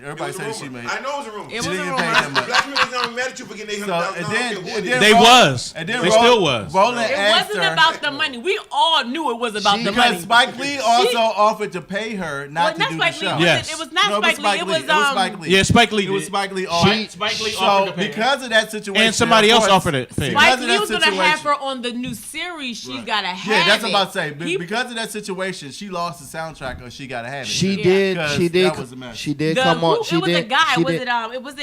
Everybody It was a said she rumor. made. I know it was a rumor. It She was didn't a get paid rumor. that much. Black people don't mad at you for getting So $800,000. and I don't care then, who and it then is. They Roland- was. and then They Roland- still was. Roland It asked wasn't her about the money. We all knew it was about the money. because Spike Lee also offered to pay her not Well, to do Spike the Lee. show. Was Yes. It was not No, Spike Lee. It was Spike Lee. Yeah, Spike Lee. It was did. Spike Lee. Spike Lee So offered to pay her. because of that situation, And somebody of else course, offered it. Pay her. because Spike of Lee that was gonna have situation- her on the new series. She's gotta have Yeah, that's it. what I'm about to say. He- Because of that situation, she lost the soundtrack, or she gotta have it. She Yeah. did. Because She did. that was a mess. She did The, come who, on. She it was did. a guy. She Was did,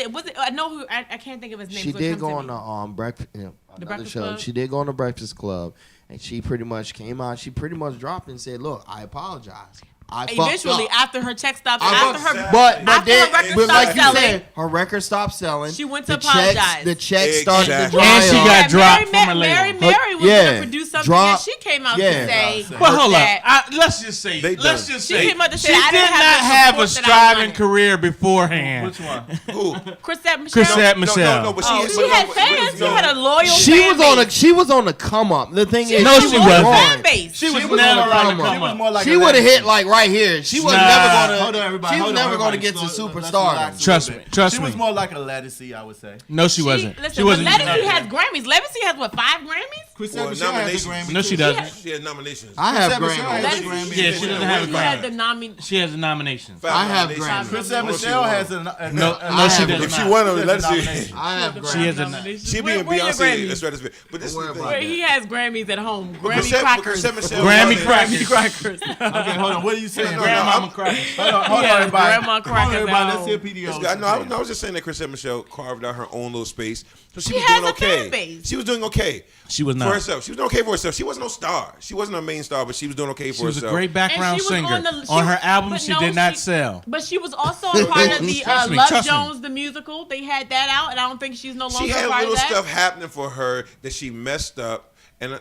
it? Was it? I know who. I can't think of his name. She so it did comes go to on me. the breakfast. Another Breakfast show. Club? She did go on the Breakfast Club, and she pretty much came out. She pretty much dropped and said, "Look, I apologize. I fucked eventually up. after her check stopped. I After fucked her, up. But after then, her record but stopped like you selling, said, her record stopped selling. she went to the apologize. The check started to Exactly. dry And she up. got dropped from a Mary label. was gonna produce something, and she came out to say, Well, hold that up. Let's just say. They Let's done. just She say. came out to She say, I did didn't not have the have a support that I striving wanted. career beforehand. Which one? Who? Chrisette Michelle. Chrisette Michelle. No, but Oh, she she had fans. She had a loyal She fan was on a base. she was on the come up. The thing is, No, she she was wasn't. wrong. fan base. She was was never on the like come a up. come up. More like She a would have legacy. hit like right here. She was Nah. never Hold gonna. on, everybody. She was Hold never on, gonna everybody. get to Slow- let's superstar. relax a Trust little me, bit. trust She me. was more like a legacy, I would say. No, she wasn't. Listen, She wasn't. but even Legacy that has bad. Grammys. Legacy has what, 5 Grammys? Chrisette Well, Michelle has a nominations. Grammy. No, she too. doesn't. She had nominations. I have Chrisette Michelle has a Grammys. Grammy. Yeah, she doesn't have a She had Grammy. the nominee. She has a nomination. I have nominations. Grammys. Chrisette Michelle has a No, I she have does a- If not. she won them, She has let's a see. nomination. I have She Grammys. has a. She be in Where your Beyonce. Grammys? That's right. That's right. But this Don't is worry the about Where he has Grammys at home. Grammy Chrisette- crackers. Chrisette Michelle Grammy won it. crackers. crackers. Okay, hold on. What are you saying? No, Grandmama I'm- crackers. Hold on, Yeah, everybody. grandma Hold on, crackers everybody. at Let's hear home. PDO. I was just saying that Chrisette Michelle carved out her own little space. So she She was has doing a fan okay. base. She was doing okay. She was For not. herself. She was doing okay for herself. She wasn't no star. She wasn't a main star, but she was doing okay for She was a herself. great background And she was singer. on the- she On her was- album, but she no, did not she- sell. But she was also a part of the Trust me, Love trust me. Jones, the musical. They had that out, and I don't think she's no longer She a had part little of that. stuff happening for her that she messed up. And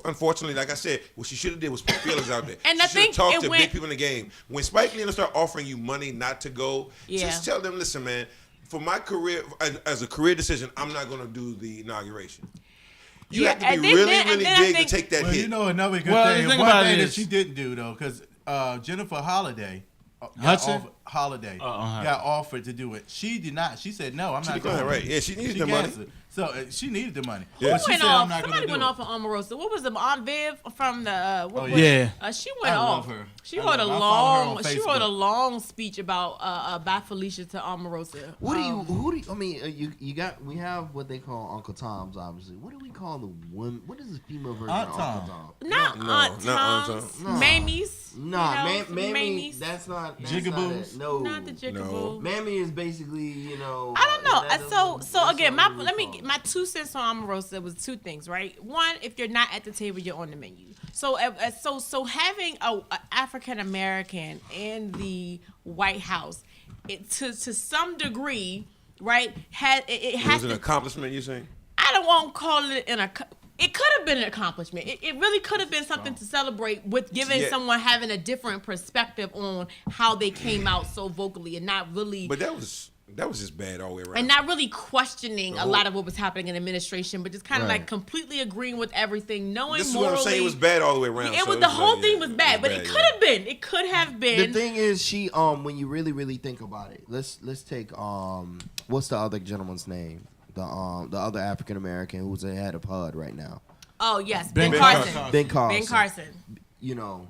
unfortunately, like I said, what she should have did was put feelers out there. And she I should think have talked it to went- big people in the game. When Spike Lee start offering you money not to go, Yeah. just tell them, listen, man, for my career, as a career decision, I'm not going to do the inauguration. You Yeah, have to and be then- really, and really then I big think- to take that Well, hit. you know another good Well, the thing. thing One about thing it that is- she didn't do though, because Jennifer Holiday Hudson? Holiday got offered to do it. She did not. She said no. I'm not declined, going. right. Yeah, she needed the money. canceled. So she needed the money. Yeah. But Who she went said, off? I'm not gonna Somebody do went it. off on Omarosa. What was it? Aunt Viv from the? What Oh, was- yeah. She went I off. love her. She I wrote a love her. I follow her on long. She wrote a Facebook. long speech about Felicia to Omarosa. What do you? I mean, you got. We have what they call Uncle Tom's. Obviously, what do we call the woman? What is the female version Aunt of Tom. Uncle Tom? Not No, Aunt not Aunt Tom's. Tom. No. Mamie's. Nah, you know, Mammy. Mamie's. That's not. That's Jigaboos? Not it. No. Not the Jiggaboo. Mammy is basically, I don't know. that So doesn't- again, that's my what let we me call my 2 cents on Omarosa was 2 things, right? One, if you're not at the table, you're on the menu. So so having a African American in the White House, it to some degree, right? It It has was an to. accomplishment, you saying? I don't want to call it It could have been an accomplishment. It really could have been something to celebrate with giving Yeah. someone having a different perspective on how they came out so vocally and not really. But that was just bad all the way around. And not really questioning The a whole- lot of what was happening in administration, but just kind of Right. like completely agreeing with everything, knowing This is morally. what I'm saying. It was bad all the way around. It so was it's the like, whole yeah, thing was bad, but bad, it yeah. could have been. It could have been. The thing is, she when you really think about it, let's take what's the other gentleman's name? The other African American who's the head of HUD right now. Oh yes, Ben Ben Carson. Carson. Ben Carson. Ben Carson. You know,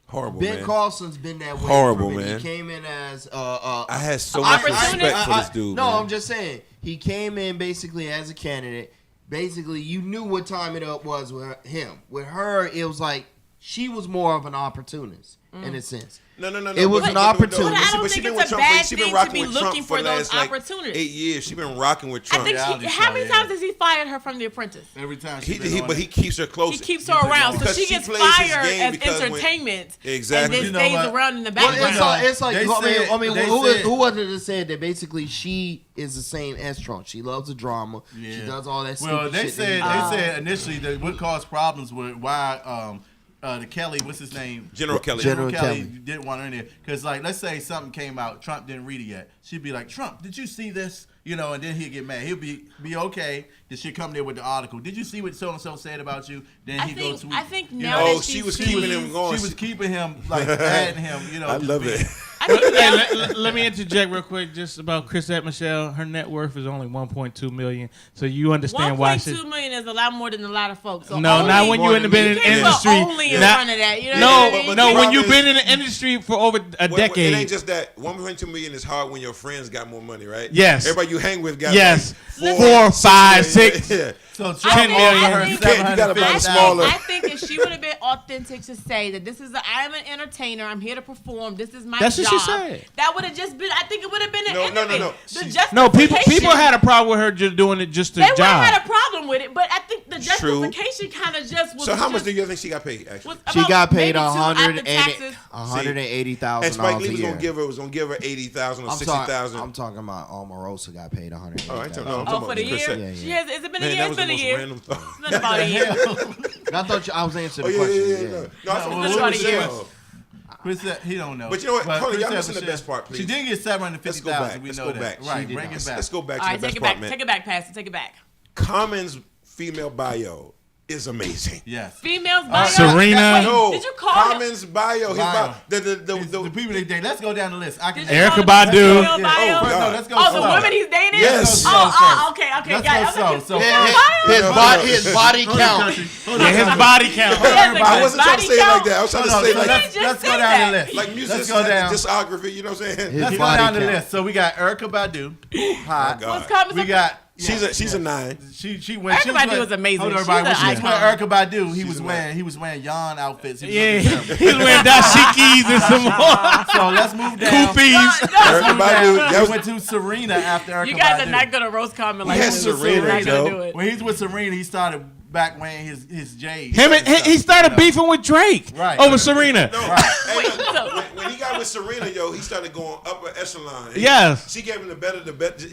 Horrible, Ben man. Carlson's been that way. Horrible, for a minute. man. He came in as I had so much Opportunity. respect for this dude. No, man. I'm just saying he came in basically as a candidate. Basically, you knew what time it up was with him. With her, it was like she was more of an opportunist in a sense. No. It was an opportunity. But I don't she think been it's with a Trump bad she thing been to rocking be with Trump looking for the those last, like, opportunities. 8 years. She been rocking with I Trump. think Reality how show, many yeah. times has he fired her from The Apprentice? Every time but he keeps her close. He keeps her around, so Because she she gets plays his fired game as because when- entertainment, Exactly. and You then know stays what? around in the Well, background. it's like They I mean, said- who was it that said that basically she is the same as Trump? She loves the drama. She does all that. Well, stupid they shit said that he they does. said initially that what caused problems were why the Kelly, what's his name? General Kelly. General Kelly Kelly. didn't want her in there because, like, let's say something came out, Trump didn't read it yet. She'd be like, "Trump, did you see this?" You know, and then he'd get mad. He'll be okay. Then she'd come there with the article. Did you see what so and so said about you? Then I he'd go think- to. I think you now know, that Oh, she she's was pleased- keeping him going. she was keeping him like adding him. You know, I just love being- it. I think Hey, now, let me interject real quick just about Chrisette Michelle. Her net worth is only $1.2 million, so you understand why she. 1.2 million is a lot more than a lot of folks. So No, only, not when you in the been in you the can't put industry. only in Not- front of that. You know No, what I mean? but no. the When problem you've is- been in the industry for over a Well, decade. It ain't just that. 1.2 million is hard when your friends got more money, right? Yes. Everybody you hang with got Yes. like 4, 5, 6. Yeah. So I Trump think- offered I her think- You gotta buy a smaller. I think if she would have been authentic to say that I am an entertainer, I'm here to perform, this is my That's job. what she said. That would have just been. I think it would have been an No, end no, of no, it. no. The No, people justification- had a problem with her just doing it just to They would have had job. a problem with it, but I think the True. justification kind of just was. So how much just- do you think she got paid? Actually, was She about got paid maybe two after 100 and taxes. $180,000 And Spike Lee a was year. gonna give her 80,000 or 60,000. I'm talking about Omarosa got paid $180,000. Oh, I ain't talking- no, I'm Oh, talking for about the Chris year? said. Yeah, She yeah. has. Has it been a Man, year? that It's was been the a most year. random thought. It's been about a year. I thought I was answering the Oh, question. yeah. Yeah. No, I No, thought well, it was what what was he it? said. Chris said he don't know. But you know what? Hold on, Chris y'all said listen to she- the best part, please. She did get Let's go 750,000. back. We Let's know go that. back. Right, She did bring not. it back. Let's go back All to right, the take best it part, back. man. Take it back, Pastor. Take it back. Common's female bio is amazing. Yes. Females bio. Serena. Wait, No, did you call him? Common's bio. His Bio. bio. The people they date. Let's go down the list. I can. Did you Erica call him Badu. female Yeah. bio? First, no, God. let's go Oh, slow. the women he's dating? Yes. Okay. Let's Got it. go I was slow. like, So female bio? His body count. Yeah, his body count. Yes, like, I wasn't trying to body say it like count. that. I was trying to Hold say on, so like let's- let's go say down the that. list. like Let's musicians go have down. the discography. You know what I'm saying? His Let's go body down the count. list. So we got Erica Badu, hot. God. What's coming? We got. She's a 9. She went. Erica she was Badu with- was amazing. Hold on, She's everybody. When an she was with icon. Erica Badu, he She's was a wearing yarn outfits. He was Yeah, looking terrible. he was wearing dashikis and some more So let's move down. koofies. Erica Badu. That We was went to Serena after Erica You guys Badu. are not gonna roast comment like Yes, this. Serena, You're not gonna Joe. do it. When he's with Serena, he started back wearing his J's. He started beefing with Drake Right. over Serena. no. Right. Hey, Wait, look, so- when he got with Serena, yo, he started going upper echelon. Yes. She gave him the better.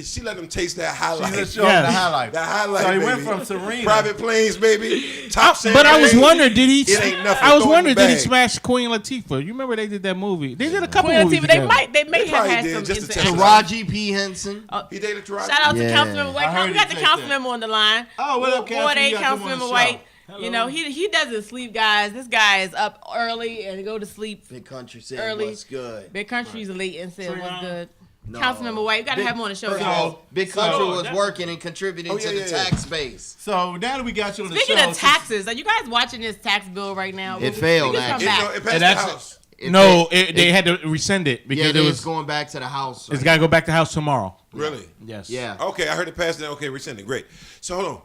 She let him taste that high She's life. just showing Yes. the highlight. The highlight. So he baby. went from Serena. Private planes, baby. Top But I was champagne. wondering, did he? It ain't nothing. I was Throw it in wondering, the did he bag. smash Queen Latifah? You remember they did that movie? They did a couple Queen movies Latifah, they together. may have probably had did, some just to incidents. test Taraji P. Henson. He dated Taraji. Shout out to Yeah. Councilmember White. I heard We got you the say council that. member on the line. Oh, what up, Ward Councilman? 8 You got them on the Councilmember show. White. You know, he doesn't sleep, guys. This guy is up early and go to sleep. Big Country said Early. what's good. Big Country's late and said what's Trina. good. No. Councilmember White, you gotta have him on the show, First of guys. all, Big Country was that's- working and contributing Oh, to yeah, the yeah. tax base. So now that we got you on the Speaking show, of taxes, are you guys watching this tax bill right now? It failed, We can come actually. back. It passed the that's- house. No, they had to rescind it because Yeah, it it's was. going back to the house. It's got to go back to house tomorrow. Really? Yes. Yeah. Okay, I heard it passed. Then okay, rescinded. Great. So hold on.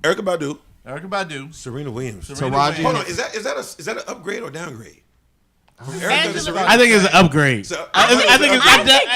Erica Badu, Erica Badu, Serena Williams. Serena Taraji- Hold Williams. on. Is that an upgrade or downgrade? Angela- I think it's an upgrade. So- I think I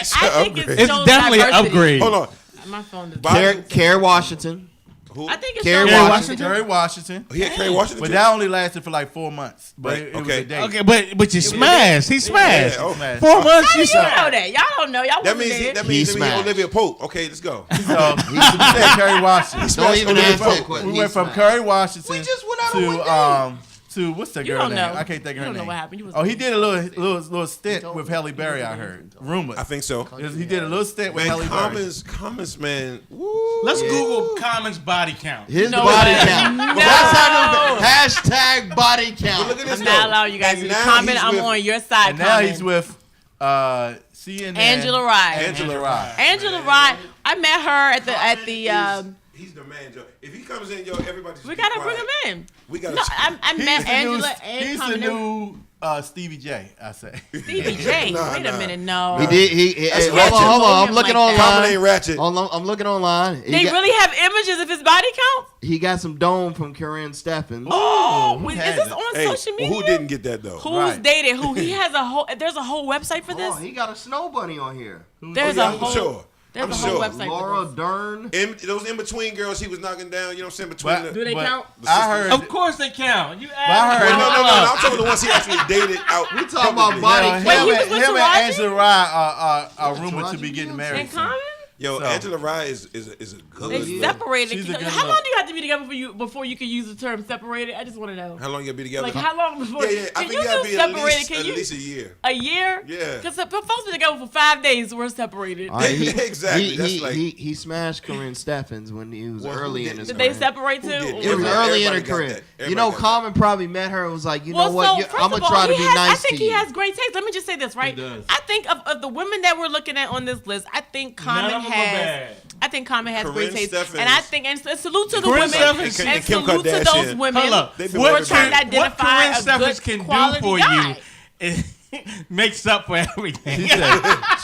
it's. think upgrade. it It's shows definitely an diversity. upgrade. Hold on. My phone is. Biden- Kerry Washington. Who? I think it Kerry shows Washington. Kerry Washington. He had Kerry Washington. But too? that only lasted for like 4 months. But Right, it was okay. a date. Okay, but you smashed. He smashed. Yeah, oh. Smashed. 4 months. How You do you know smashed. that? Y'all don't know. Y'all That wasn't means there. that means smashed. Olivia Pope. Okay, let's go. So he said Kerry Washington. Don't even Olivia ask Pope. that question. We He went from smashed. Kerry Washington We just went out on one to what's that You girl don't name? know. I can't think of You her don't know name. what happened. You was- Oh, he did a little stint with Halle Berry. I heard rumors. I think so. He did a little stint with Man, Halle Berry. Commons, man. Woo. Let's Google Common's body count. His No body way. count. No. That's how the hashtag body But count. look at this I'm though. not allowing you guys And to now comment. he's I'm with on your side. And now comment. he's with CNN. Angela Rye. Angela Rye. Angela Rye. I met her at the. He's the man, Joe. If he comes in, yo, everybody. just We be gotta quiet. bring him in. We gotta. No, I met Angela and He's the Common. new Stevie J. I say. Stevie J. Nah, Wait nah. a minute, no. He did. He That's hold ratchet. on. I'm Him looking like that. Common online. ain't ratchet. I'm looking online. They really have images of his body count? He got some dome from Corinne Steffens. Oh, who is has this it? on Hey, social media? who didn't get that though? Who's Right. dated who? He has a whole. There's a whole website for this. Oh, he got a snow bunny on here. There's yeah, a I'm whole. sure. There's I'm a whole sure. website Laura for this. Dern. Those in between girls he was knocking down. You know what I'm saying? Between But- Do they but count? I heard. Of course they count. You I asked. heard- Wait, no. I'm talking about the ones he actually dated out. We talking about publicly. body Him, count. he was with him and Taraji? Angela Rye are rumored to Taraji be getting P. married. And soon. Common? Yo, So- Angela Rye is a good. They yeah. separated. She's a good How long look. do you have to be together before you can use the term separated? I just want to know. How long you gotta be together? Like how long before? Yeah. I Can think you you gotta do be at separated? Can you least a year. a year? Yeah. Because folks been together for 5 days. We're separated. All right, Exactly, that's like- he smashed Corinne Steffens when he was Well, who early in didn't? his Did career. they separate too? Who did? Or It was was early in her Everybody got career. that. You know, Everybody got Common probably met her and was like, you know Well, what? so You- first I'm of gonna all, try to he be has, nice I think to he you. has great taste. Let me just say this, right? does. I think of the women that we're looking at on this list, I think Common of them are has. bad. I think Common has Corinne great taste, Steffens. and I think and salute to the Corinne women Steffens and and Kim salute to those Kardashian. women Hold up. They've been who are working trying to together. What identify Corinne a Steffens good can do quality for guy. you is makes up for everything. She said,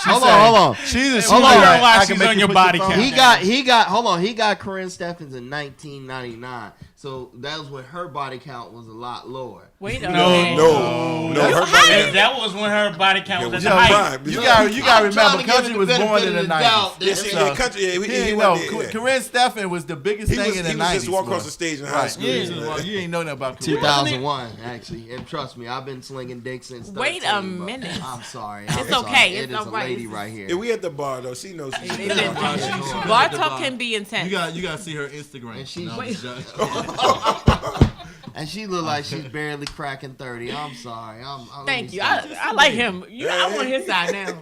Hold on. She's a Hold on, sweetheart. why I she's can make on you your put body phone count. down. He got hold on. He got Corinne Steffens in 1999. So that was when her body count was a lot lower. Wait a No, minute. No, her body. That was when her body count was at was the her height. prime. You gotta I'm trying remember, to give Country it was the born in benefit the of the doubt. 90s. Yeah, see, yeah, country. Yeah, he You wasn't know, there, yeah. Corinne Stephan was the biggest He thing was in the he 90s. was just walk boy. across the stage in high Right. school. Yeah, you ain't know nothing about Corinne. 2001, actually, and trust me, I've been slinging dicks since. Wait 13, a but minute. I'm sorry. It's I'm sorry. okay. It It's is all a right. lady right here. Yeah, we at the bar though. She knows she's Bar talk can be intense. You gotta see her Instagram. And she- No, Wait. just- And she look like she's barely cracking 30. I'm sorry. Thank you. I like him. I'm on his side now.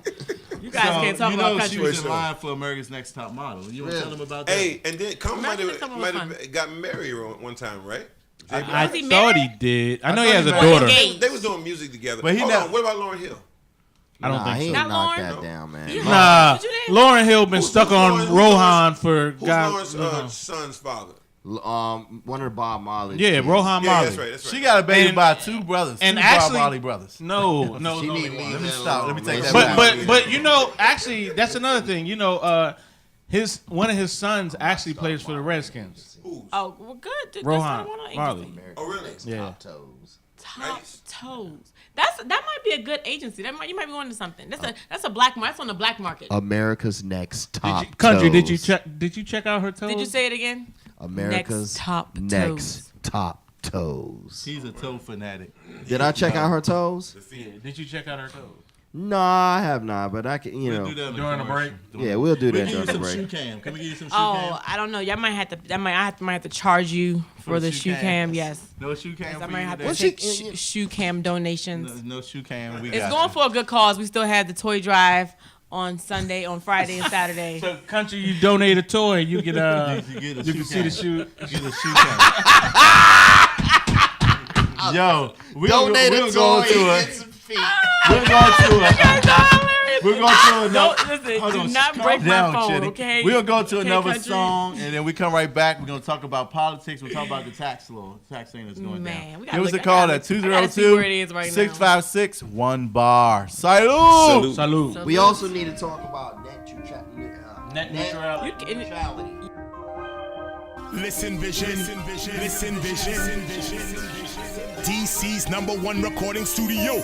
You guys can't talk about she country. was in Sure. line for America's Next Top Model. You want to tell them about that? Hey, and then Come might Imagine someone was have got married one time, right? I Was he thought he married? did. I know I he thought has he a was daughter. engaged. They was doing music together. But he Hold not- on, what about Lauryn Hill? I don't Nah, think he so. ain't Not knocked Lauren? that down, man. You- Nah, What you did? Lauren Hill been Who's stuck on Lawrence- Rohan for Who's God. Lawrence's son's father? One of the Bob Marley. Yeah, kids. Rohan Yeah, Marley. that's right. That's right. She got a baby And- by two brothers. and two actually- Bob Marley brothers. No, She need to leave Let me that stop. Let me alone, take man. that back. but you know, actually, that's another thing. You know, one of his sons actually plays for the Redskins. Oh, well, good. That's Rohan what I want. Marley. Agency. Oh, really? Yeah. Top toes. Top Nice. toes. That might be a good agency. You might be onto something. That's a black market. That's on the black market. America's Next Top Country, Toes. did you check out her toes? Did you say it again? America's Next Top Toes. Next Top Toes. He's a toe fanatic. Did I check out her toes? Yeah, did you check out her toes? No, I have not, but I can, you We'll know. do that in During the commercial. Yeah, we'll do We'll that give you during the some shoe break. cam. Can we give you some shoe Oh, cam? I don't know. Y'all might have to. might have to charge you for the shoe cam. Yes. No shoe cam I for might you have to today? take shoe cam donations. No shoe cam. We It's got going you. for a good cause. We still have the toy drive on Sunday, on Friday, and Saturday. So, Country, you donate a toy, you get You get a you shoe can see the cam. shoe. Get a shoe cam. Yo, Donate a we'll toy. go to Get it. some feet. We're going to it. We're going to another. Don't listen. Hold Do on, not calm break my down, phone, Chitty. okay? We're going to Okay, another Country? song, and then we come right back. We're going to talk about politics. We'll talk about the tax law, tax thing that's going Man, down. we gotta Give us a look- call I at gotta see where it is right now. 202-656 1 bar. Salute. Salute. We also need to talk about Net neutrality. You can- neutrality. Listen vision, listen vision. DC's #1 recording studio.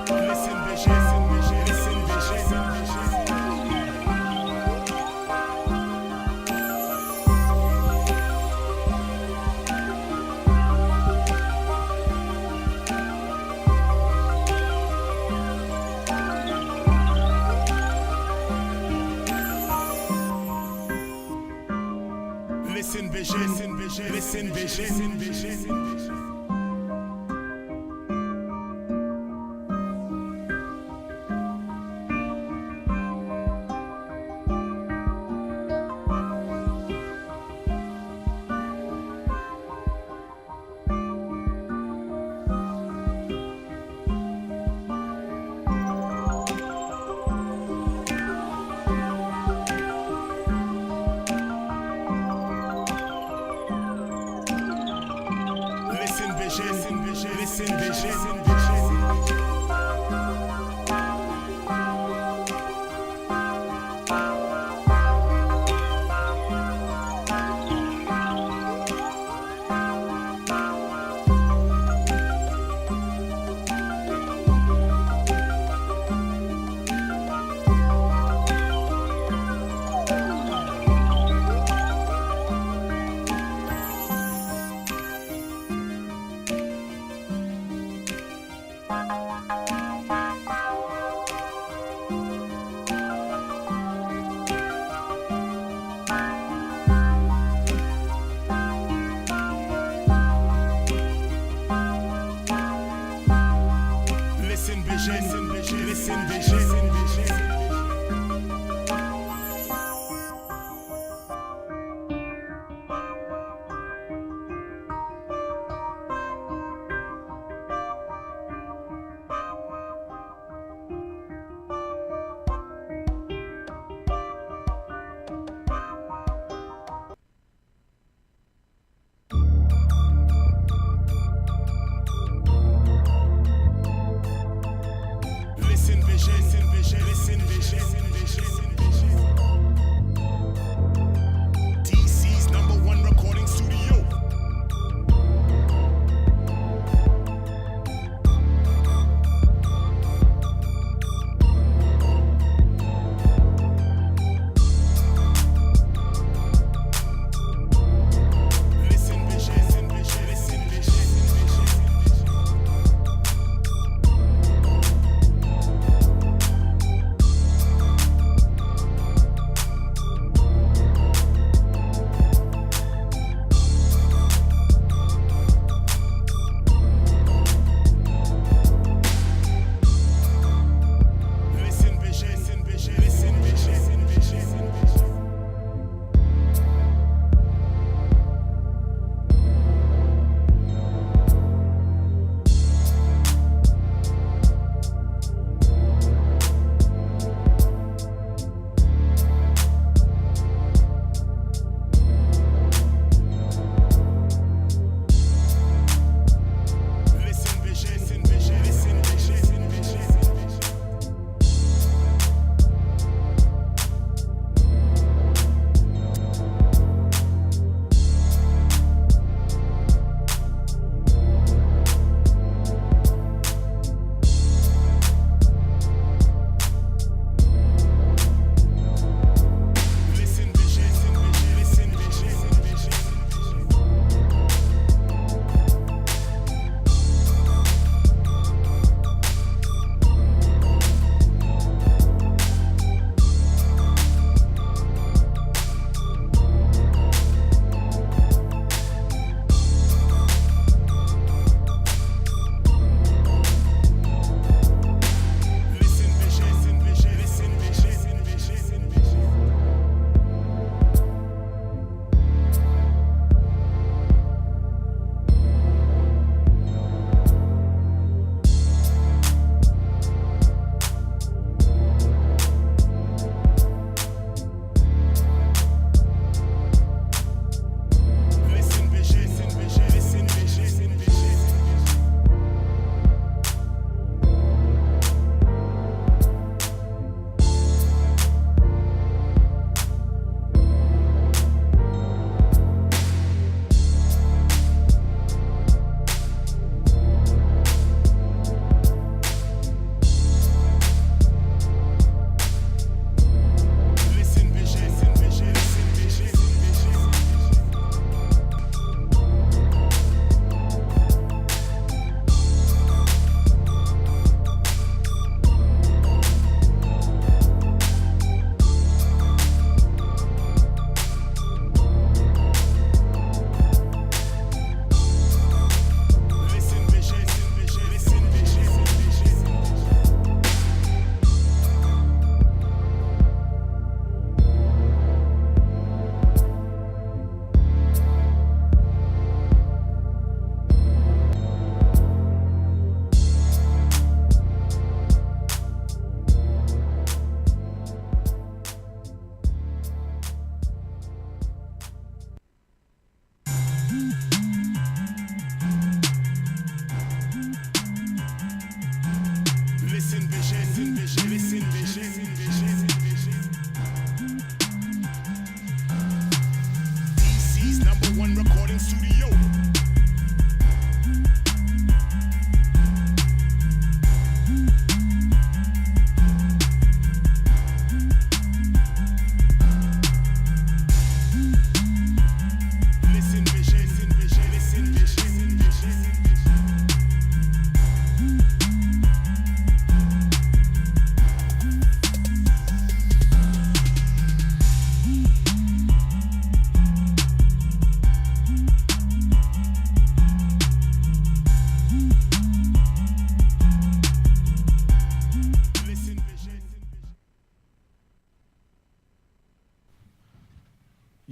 Listen vision, listen vision. Listen vision, listen vision. Listen vision, listen vision. listen vision. Listen vision, listen vision, listen vision, listen vision. DC's #1 recording studio. Listen vision, listen vision, listen vision.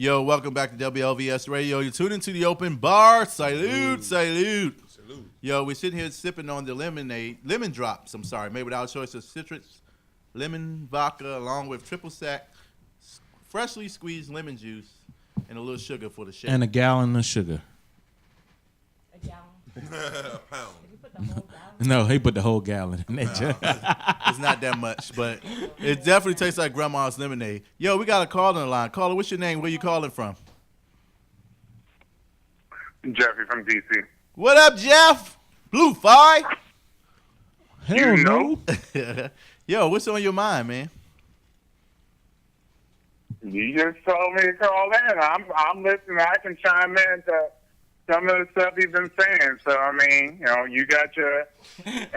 Yo, welcome back to WLVS Radio. You're tuned into the open bar. Salute. Yo, we're sitting here sipping on the lemon drops, made with our choice of citrus, lemon vodka, along with triple sec, freshly squeezed lemon juice, and a little sugar for the shake. And a gallon of sugar. A gallon. A pound. You put the whole gallon. No, he put the whole gallon in that jug. It's not that much, but it definitely tastes like grandma's lemonade. Yo, we got a caller on the line. Caller, what's your name? Where you calling from? Jeffrey from DC. What up, Jeff? Blue Fi? Hell You no. know? Yo, what's on your mind, man? You just told me to call in. I'm listening. I can chime in to some of the stuff you've been saying. So, I mean, you know, you got your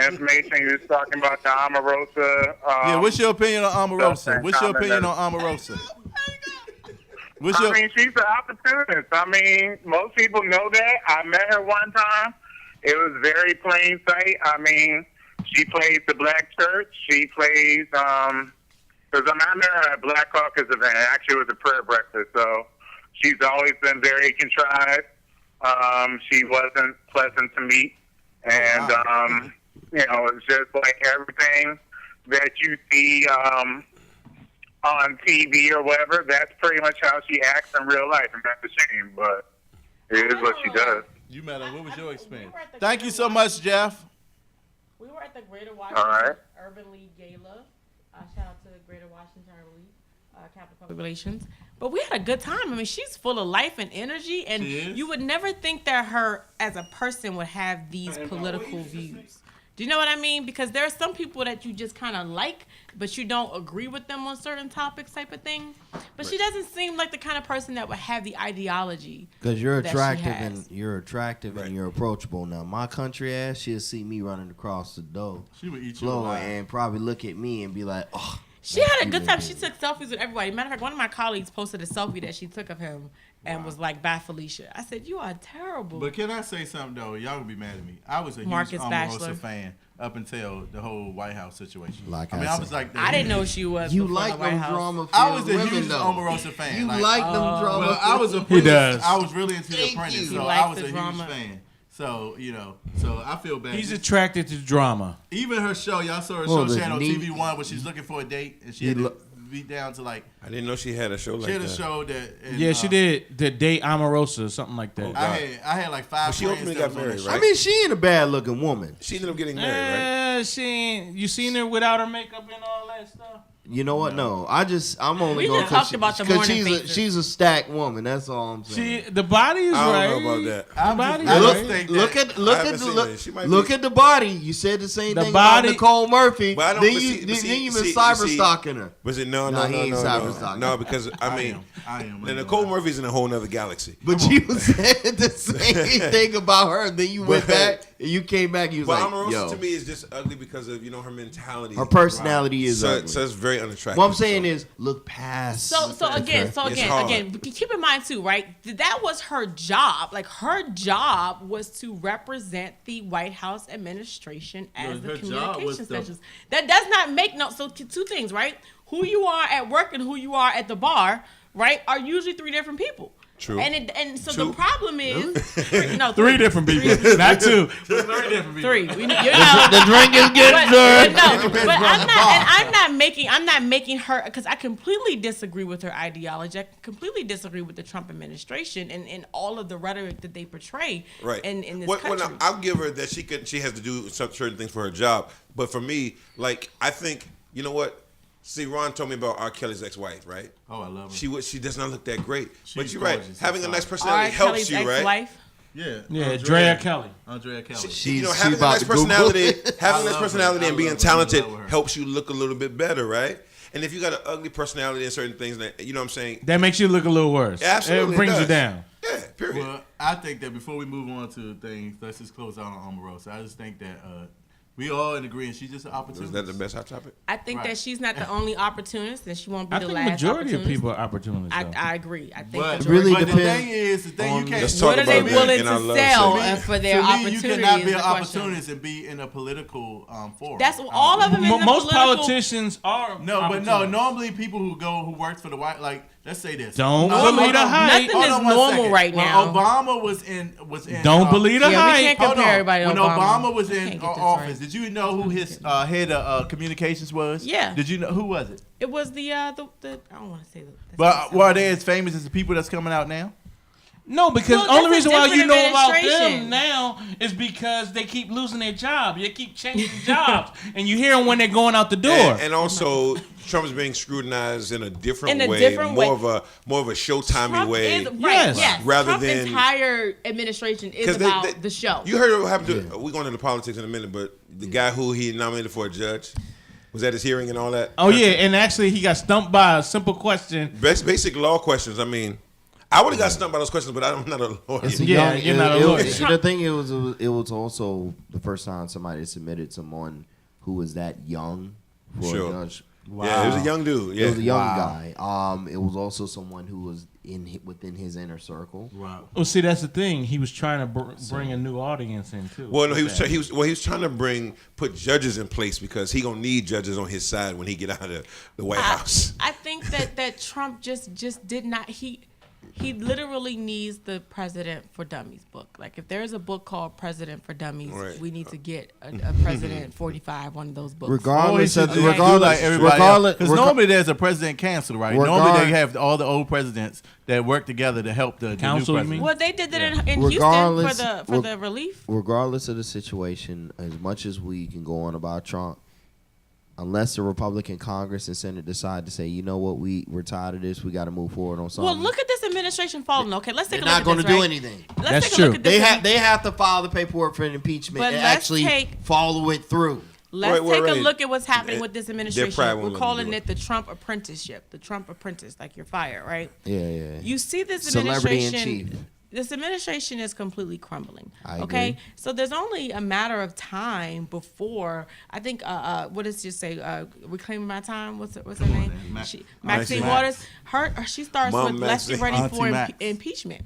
information. You was talking about the Omarosa. Yeah, what's your opinion on Omarosa? stuff What's your and opinion comment on Omarosa? I mean, she's an opportunist. I mean, most people know that. I met her one time. It was very plain sight. I mean, she plays the Black Church. She plays, because I met her at Black Caucus event. Actually, it was a prayer breakfast. So she's always been very contrived. She wasn't pleasant to meet. And, you know, it's just like everything that you see on TV or whatever. That's pretty much how she acts in real life. And that's a shame, but it is what she does. You met her. What was your experience? Thank you so much, Jeff. We were at the Greater Washington right. Urban League Gala. Shout out to Greater Washington Urban League, Capital Public Relations. But we had a good time. I mean, she's full of life and energy, and you would never think that her as a person would have these political views. Do you know what I mean? Because there are some people that you just kind of like, but you don't agree with them on certain topics type of thing. But she doesn't seem like the kind of person that would have the ideology. Because you're that she attractive has. and you're approachable. Now, my country ass, she'll see me running across the door She would eat you floor alive. and probably look at me and be like, oh. She had a good time. She took selfies with everybody. Matter of fact, one of my colleagues posted a selfie that she took of him and was like, "Bye, Felicia." I said, "You are terrible." But can I say something, though? Y'all gonna be mad at me. I was a huge Marcus Bachelor. Omarosa fan up until the whole White House situation. Like I mean, I I was said. like, I didn't know she was. You before like the White them House. drama I was a women, huge though. Omarosa fan. You like, like them drama. Well, I was a He does. I was really into The Thank Apprentice, you. so He I likes was the a drama. huge fan. So so I feel bad. He's attracted to drama. Even her show, y'all saw her Well, show the channel neat- TV1 where she's looking for a date and she had to be down to like I didn't know she had a show like she had that. a show that and, Yeah, she did the date Omarosa, something like that. I had like 5 But she friends ultimately that got was on married, that right? I mean, she ain't a bad looking woman. She ended up getting married, right? She ain't, you seen her without her makeup and all that stuff? You know what? No, I'm only We going just talked about the morning she's faces. she's a stacked woman. That's all I'm saying. She, the body is I right. don't know about that. I'm body just- I is just right. think that- Look at I haven't seen it. She might look be- at the body. You said the same The thing body- about Nicole Murphy. But I don't- then but you see- but then see- you been see- cyber see- stalking her. Was it no, Nah, he ain't cyber-stalking. no, because I mean, I am. and Nicole Murphy's in a whole nother galaxy. But you said the same thing about her. Then you went But- back and you came back. And you was But like, Omarosa yo, to me is just ugly because of her mentality. her personality is so, ugly. so it's very unattractive. What I'm saying is, look past. So again, It's hard. keep in mind too, right? That was her job. Like her job was to represent the White House administration as the her job was communication to- specialist. That does not make no. So two things, right? Who you are at work and who you are at the bar, right, are usually 3 different people. True. And so True. the problem is, Three different people, not 2. 3 different people. 3. You know, the drink is getting served. I'm not making her, because I completely disagree with her ideology. I completely disagree with the Trump administration and all of the rhetoric that they portray Right. in this Well, country. now, I'll give her that she has to do certain things for her job. But for me, like, I think, you know what? See, Ron told me about R. Kelly's ex-wife, right? Oh, I love her. She does not look that great. But She's you're right. gorgeous. Having a I'm nice sorry. personality R. helps Kelly's you, right? ex-wife. Yeah, Andrea Drea Kelly. Andrea Kelly. She's Having a about nice to Google personality, it. I having a nice love her. personality I and being love her. talented I love her. helps you look a little bit better, right? And if you got an ugly personality and certain things, that you know what I'm saying? That makes you look a little worse. Absolutely It brings does. you down. Yeah, period. Well, I think that before we move on to things, let's just close out on Omarosa. I just think that we all in agreement. She's just an Is opportunist. that the best hot topic? I think Right. that she's not the only opportunist, and she won't be I the think last majority of opportunist. people are opportunists. though. I agree. I think But, majority. really but the depends thing you on- can't. Let's talk What are they about that willing in our to love sell segment. for their to me, opportunity? you cannot is be the an question. opportunist and be in a political forum. That's all of them. Most politicians are. No, but no. opportunists. Normally, people who work for the White, like let's say this. Don't Hold believe the on. hype. Nothing is Hold on 1 normal second. right When now. Obama was in Don't believe the Yeah, we hype. can't Hold compare on. everybody to When Obama. Obama was We in can't get this office, right. did you know who his head of communications was? Yeah. Did you know who was it? It was the I don't want to say that. But were they as famous as the people that's coming out now? No, because Well, the only that's a reason why you different know about them administration. now is because they keep losing their job. They keep changing jobs, and you hear them when they're going out the door. And also, Trump is being scrutinized in a different In a way, different more way. of a Showtimey Trump way. is, right, Yes. yes. Rather Trump's than- entire administration is 'Cause about the show. You heard what happened to? We're going into politics in a minute, but the guy who he nominated for a judge was at his hearing and all that. Oh yeah, and actually he got stumped by a simple question. Basic law questions. I mean, I would have got stumped by those questions, but I'm not a lawyer. It's a Yeah, young- you're not a lawyer. The thing it was also the first time somebody submitted someone who was that young for Sure. a judge. Yeah, it was a young dude. Yeah, It was a young Wow. guy. It was also someone who was within his inner circle. Wow. Well, see, that's the thing. He was trying to bring a new audience in too. Well, no, he was trying to put judges in place because he gonna need judges on his side when he get out of the White House. I think that Trump just did not. He literally needs the President for Dummies book. Like if there's a book called President for Dummies, Right. we need to get a President 45, one of those books. Regardless of Regardless, regardless, everybody regardless, because normally there's a president council, right? Normally Regard- they have all the old presidents that work together to help the Council, new you mean? president. Well, they did that in Houston Regardless- for the relief. regardless of the situation, as much as we can go on about Trump, unless the Republican Congress and Senate decide to say, you know what, we're tired of this, we got to move forward on something. Well, look at this administration falling. Okay, let's take They're a look not at going this. to do right? anything. Let's That's take a look true. at this. They have to file the paperwork for an impeachment But and let's actually take- follow it through. Let's Right, take right. a look at what's happening They- with this they're administration. probably We're won't let calling them do it the Trump apprenticeship, the Trump apprentice, like you're fired, right? Yeah. You see this Celebrity in administration. chief. This administration is completely crumbling. I okay, agree. so there's only a matter of time before I think. What does she say? Reclaiming my time. What's her name? Maxine Maxine Waters. She starts Mom with let's get Maxine. ready for Auntie Max. impeachment.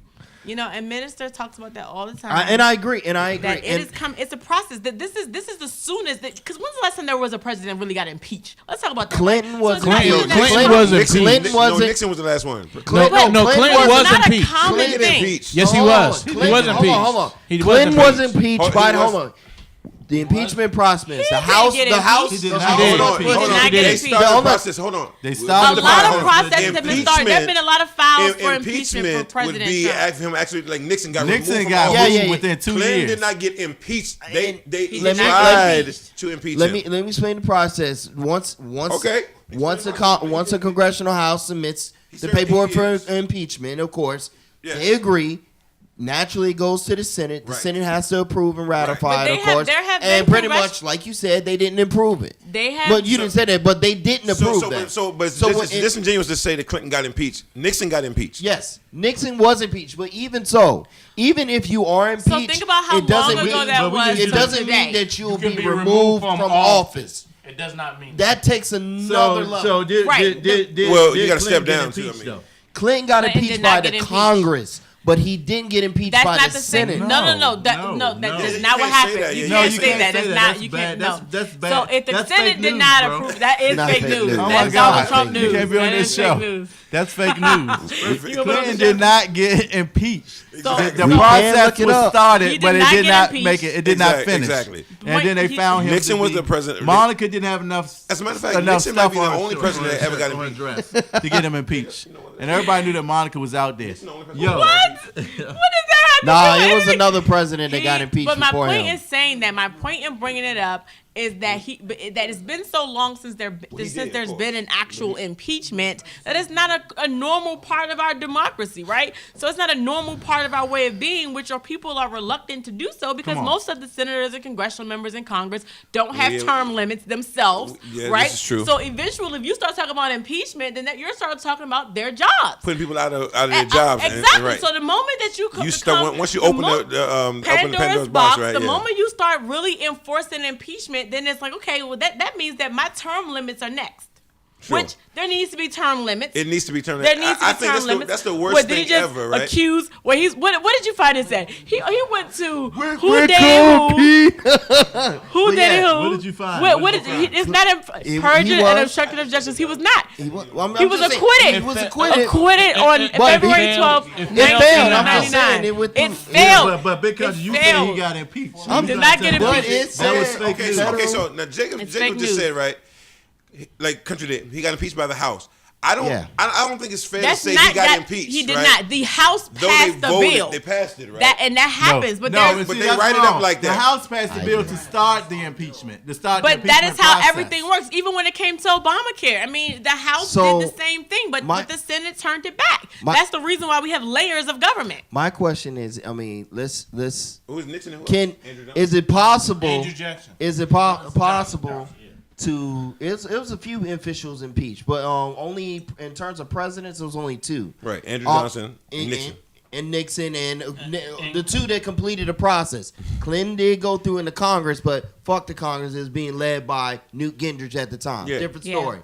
You know, and minister talks about that all the time. I agree. that it And is it's a process that this is the soonest that because when's the last time there was a president really got impeached? Let's talk about that. Clinton was- it's not Clinton- even that Clinton short. was Nixon, impeached. wasn't- Nixon was the last one. No, Clinton Clinton was It's not a impeached. common Clinton thing. impeached. Yes, he Hold was. on, He Clinton- was impeached. Hold on. He Clinton was impeached Oh, by he was? hold on. The impeachment process. The didn't House. get The House. impeached. He did the not. House- He did. Hold on, He hold did on. not get They impeached. started the Hold on. process. Hold on. They A started the lot of process. processes have been started. There's been a lot of files for impeachment for Impeachment would President be Trump. him actually like Nixon got Nixon removed got from Yeah, removed yeah, yeah. within 2 Clinton years. did not get impeached. They He Let me- tried let to impeach Let him. me explain the process. Once Okay. once a congressional house submits the served paperwork 8 for years. impeachment, of course, Yes. they agree. Naturally, it goes to the Senate. The Right. Senate has to approve and ratify But it, they of have- course. there have And been pretty congress- much, like you said, they didn't improve it. They have. But you didn't say that. But they didn't approve that. But So it's when it- disingenuous to say that Clinton got impeached. Nixon got impeached. Yes, Nixon was impeached, but even so, even if you are impeached, So think about how it doesn't long ago mean, that was It to doesn't today. mean that you'll can be be removed from office. It does not mean That takes another level. So did Right. did Well, did you gotta step Clinton get down, too, I impeached, mean. though? Clinton got Clinton impeached did by not the get impeached. Congress, but he didn't get impeached That's by not the the same. Senate. No, that No, that's no. not what You can't say happened. that. You No, can't you say can't that. say That's that. not. That's You bad. can't. No. That's bad. So if the That's Senate fake did news, not bro. approve, that is Not fake fake news. news. Oh my That's God. Donald Trump You news. You can't be on That this is show. fake news. That's fake news. You gonna Clinton did not get impeached. So, The We can process look it was up. started, He but did it not did get not impeached. make it. It did not Exactly, finish. exactly. And then they found him. Nixon to was be- the president. Monica didn't have enough. As a matter of fact, enough Nixon might stuff be the on her only shirt, president on that ever her got shirt, on her impeached. dress to get him impeached. And everybody knew that Monica was out there. Yo, what? What does that have to Nah, do with it was anything? another president that got impeached But my before point him. is saying that my point in bringing it up is that that it's been so long since did, there's of been an actual impeachment that it's not a normal part of our democracy, right? So it's not a normal part of our way of being, which our people are reluctant to do so because Come on. most of the senators and congressional members in Congress don't have Yeah. term limits themselves, Yeah, right? this is true. So eventually, if you start talking about impeachment, then you're start talking about their jobs. Putting people out of their jobs. and- Exactly. and right. So the moment that you You start once you open the Pandora's box, right? the yeah. moment you start really enforcing impeachment, then it's like, okay, well that means that my term limits are next. Sure. Which there needs to be term limits. It needs to be term There limits. needs to I be think term limits. that's the worst What, did he thing just ever, right? accuse? What did you find it said? He went to who We're dated cool, who? Pete. Who But dated yeah, who? what did you find? What What did did you find? it's not He perjured was. and obstructed objections. He was not. He was, He was acquitted. He was acquitted. Acquitted on But February it 12th, failed. It failed. I'm just saying 1999. it went It through- failed. But because It you said failed. he got impeached. I'm You did gotta not get tell me. But it That was said- fake Okay, news. so now Jacob It's just fake news. said, right, like contradict. He got impeached by the House. I don't think it's fair That's to say not he got that. impeached. He did right? not. The House Though passed they the voted, bill. they passed it, right? That happens, but no, there's but see, they that's write it up wrong. like that. The House passed the bill to start the impeachment. But that is how everything works. Even when it came to Obamacare, I mean, the House So, did the same thing, but the Senate turned it back. My- That's the reason why we have layers of government. My question is, I mean, let's Who's Nixon and who can else? Andrew Johnson? is it possible? Andrew Jackson. Is it possible to? It was a few officials impeached, but only in terms of presidents, it was only two. Right, Andrew Johnson and and Nixon. And Nixon and the two that completed the process. Clinton did go through in the Congress, but fuck the Congress is being led by Newt Gingrich at the time. Yeah. Different Yeah. story.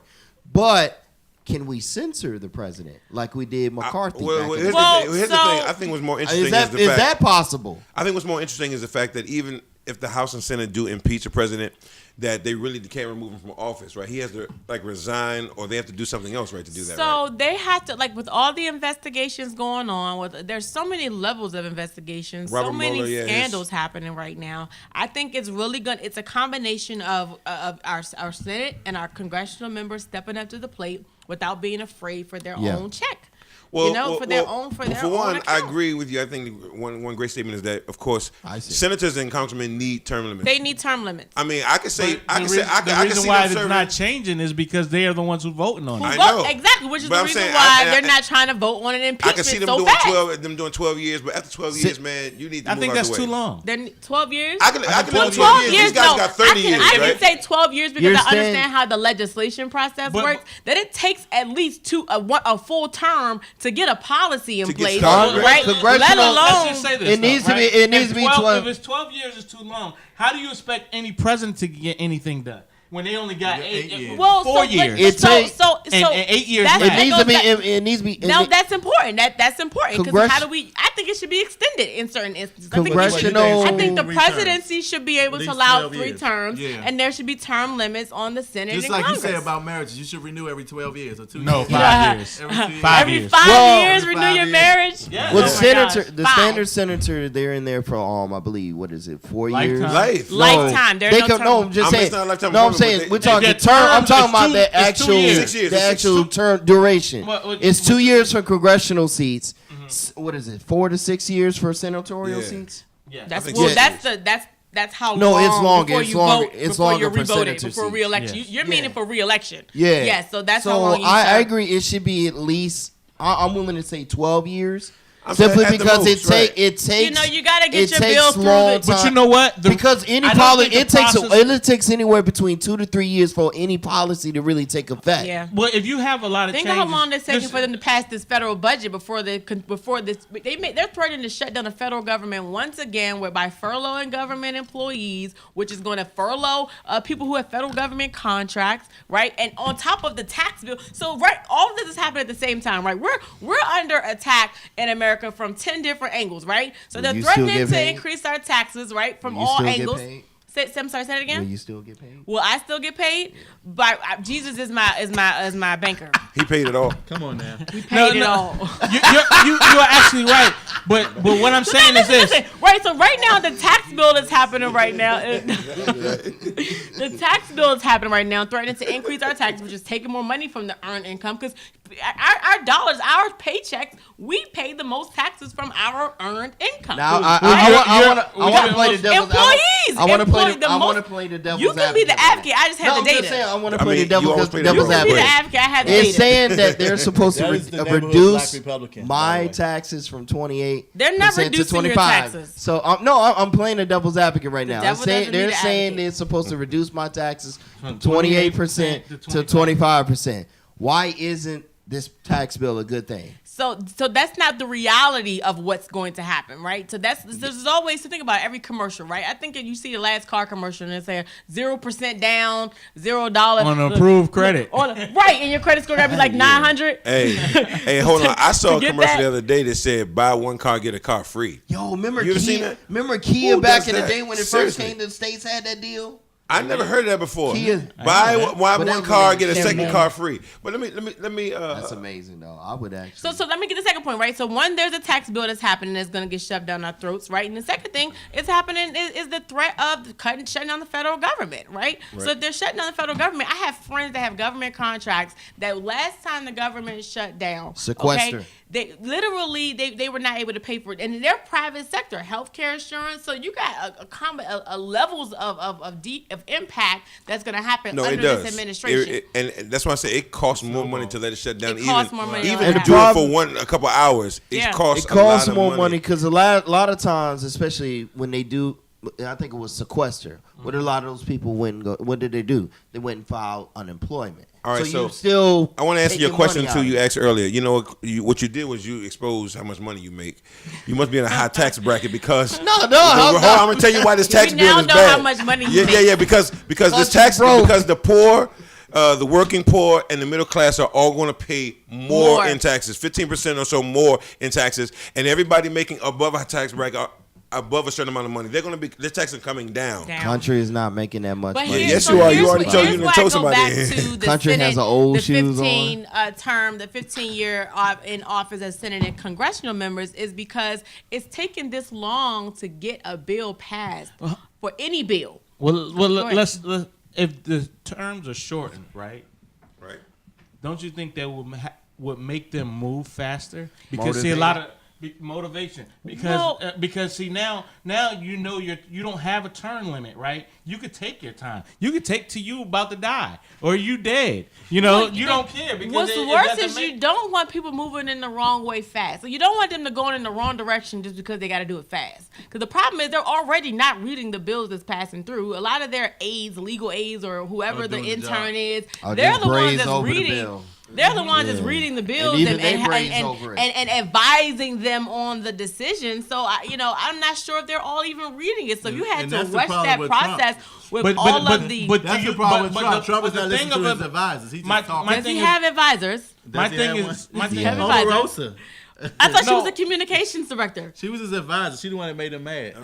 But can we censor the president like we did McCarthy? Well, back in here's the Well, the thing. Here's the so- thing. I think what's more day? interesting Is is the fact. that possible? I think what's more interesting is the fact that even if the House and Senate do impeach a president, that they really can't remove him from office, right? He has to resign, or they have to do something else, right, to do that. So right? they have to, with all the investigations going on, there's so many levels of investigations, so Robert many Mueller, yeah, scandals happening right now. I think it's really good. It's a combination of our Senate and our congressional members stepping up to the plate without being afraid for their own check. For their own one, I account. agree with you. I think one great statement is that, of course, I see. senators and congressmen need term limits. They need term limits. I mean, I could say, The reason see why them it's serving. not changing is because they are the ones who voting on it. I Vote, know. exactly, which is But the I'm reason saying, why I- they're not trying to vote on an I impeachment can see them so doing fast. 12 years, but after 12 years, man, you need to I move think out that's the way. too long. They're 12 years. I can live with 12 years. years. These guys No, got 30 years, I right? can say 12 years because You're I saying- understand how the legislation process But- works. That it takes at least a full term to get a policy in To get place, started. right? Congressional- Let Let's alone just say this. It needs to be- it needs to be 12. If it's 12 years, is too long. How do you expect any president to get anything done when they only got 8 years. well, 4 so, years? It takes- and 8 years that's- left. It that needs to goes be. back- It needs to be. No, that's important. That's important because how Congress- do we? I think it should be extended in certain instances. Congressional- I think the Three presidency should be able At to least allow 12 3 years. terms, Yeah. and there should be term limits on the Senate Just and like Congress. you say about marriages, you should renew every 12 years or 2 No, years. 5 years. Every 2 years. 5 Every years. 5 Well, years, every renew 5 your years. marriage. Yeah. Well, Oh my senator, gosh, the 5. standard senator, they're in there for I believe, what is it, 4 years? Lifetime. Life. Lifetime. There's They no can, term. no, I'm just I mean, saying. it's not a lifetime No, I'm appointment, saying but we're they- talking their term. I'm terms talking is about two- the it's 2 actual, years. 6 years. the It's actual two- term duration. What- It's 2 years for congressional seats. What is it? 4 to 6 years for senatorial Yeah. seats. Yeah. That's think well. six That's how No, long it's longer, before it's you longer, vote it's before longer you're for re-voted senator before seats. re-election. Yes. You're meaning for re-election. Yeah. Yeah. So that's So how long you I serve. agree. It should be at least. I'm willing to say 12 years. I'm Simply saying at the because most, right. it takes. You know, you gotta get it your takes bill through long the- But you know what? Because any I don't policy, think the it takes anywhere between 2 to 3 years for any policy to really take effect. Yeah. Well, if you have a lot of Think changes, of how long it's taking just- for them to pass this federal budget before this. They're threatening to shut down the federal government once again, by furloughing government employees, which is going to furlough people who have federal government contracts, right? And on top of the tax bill, so right, all of this is happening at the same time, right? We're under attack in America from 10 different angles, right? So Will they're you still threatening get to paid? increase our taxes, right, from Will you all still get angles. paid? I'm sorry, say it again. Will you still get paid? Will I still get paid? But Jesus is my banker. He paid it all. Come on now. Paid it all. You're actually right. But what I'm saying is this. Listen, right, so right now the tax bill that's happening right now. The tax bill is happening right now, threatening to increase our taxes, which is taking more money from the earned income because our dollars, our paychecks, we pay the most taxes from our earned income. Now Well, I want to play the devil's Employees. I want to play. the I want to most- play the devil's You can be the advocate. advocate. I just No, have I'm the just data. saying I want to I play mean, the you always play the devil's You can be the advocate. advocate. I have the It's data. saying that they're supposed to That is the neighborhood reduce black Republican, by my the way. taxes from 28. They're not to reducing your 25. taxes. So I'm playing the devil's advocate right now. devil doesn't They're need an saying advocate. they're supposed to reduce my taxes from 28% 28% to 25%. Why isn't this tax bill a good thing? So that's not the reality of what's going to happen, right? So there's always to think about every commercial, right? I think if you see the last car commercial and it's say 0% down, $0 on approved credit, right? And your credit score gotta be like 900. Hey, hold on! I saw a commercial the other day that said buy one car get a car free. Yo, remember You ever seen Kia? that? Remember Kia Who back does in the that? day when it first Seriously. came to the States had that deal? I never heard that before. Kia. Buy But one that car was get a in second Chevy. car free. But let me. That's amazing, though. I would actually. So let me get the second point, right? So one, there's a tax bill that's happening that's going to get shoved down our throats, right? And the second thing is happening is the threat of shutting down the federal government, right? So if they're shutting down the federal government, I have friends that have government contracts that last time the government shut down, Sequester. okay, they literally they were not able to pay for it, and in their private sector, healthcare insurance. So you got a levels of impact that's going to happen No, under it does. this administration. And that's why I say it costs more money to let it shut down. It costs more money to Even let to it do happen. it for a couple hours. Yeah. It costs It costs a lot more of money because a lot of times, especially when they do, I think it was sequester. What did a lot of those people went and go? What did they do? They went and filed unemployment. All right, so so you still. I want to answer take your question money too. out You of it. asked earlier. You know what you did was you exposed how much money you make. You must be in a high tax bracket because No, Hold on, I'm gonna tell you why this tax We bill now is know bad. how much money you yeah, make. yeah, because this tax broke. because the poor. The working poor and the middle class are all going to pay more in taxes, 15% or so more in taxes, and everybody making above a tax bracket, above a certain amount of money, their taxes are coming down. Country is not making that much But money. Yes, you are. You already told here's you why told I go somebody. back to the Country Senate, has an old the shoes 15 term, the 15-year in office as Senate and congressional members is because it's taken this long to get a bill passed for any bill. Well, ahead. let's if the terms are shortened, right? Right. Don't you think that would make them move faster? Because see, a lot of motivation. Because see now you know you don't have a term limit, right? You could take your time. You could take till you about to die or you dead. You know you don't care. Because What's it worse doesn't is make- you don't want people moving in the wrong way fast. So you don't want them to go in the wrong direction just because they got to do it fast. Because the problem is they're already not reading the bills that's passing through. A lot of their aides, legal aides, or whoever the doing the intern is, I'll they're just the ones braze that's over the reading. bill. They're the ones that's reading the bills even they braze over it. and advising them on the decision. So I'm not sure if they're all even reading it. So you had And to that's the rush problem that with process with But- all but- of the. but- That's do the problem with but Trump. the- Trump is but not the thing listening to of his advisors. He just my talking. thing does he is- have advisors? My Does he thing have is one? my thing. have Omarosa. advisors? I thought she No. was a communications director. She was his advisor. She the one that made him mad.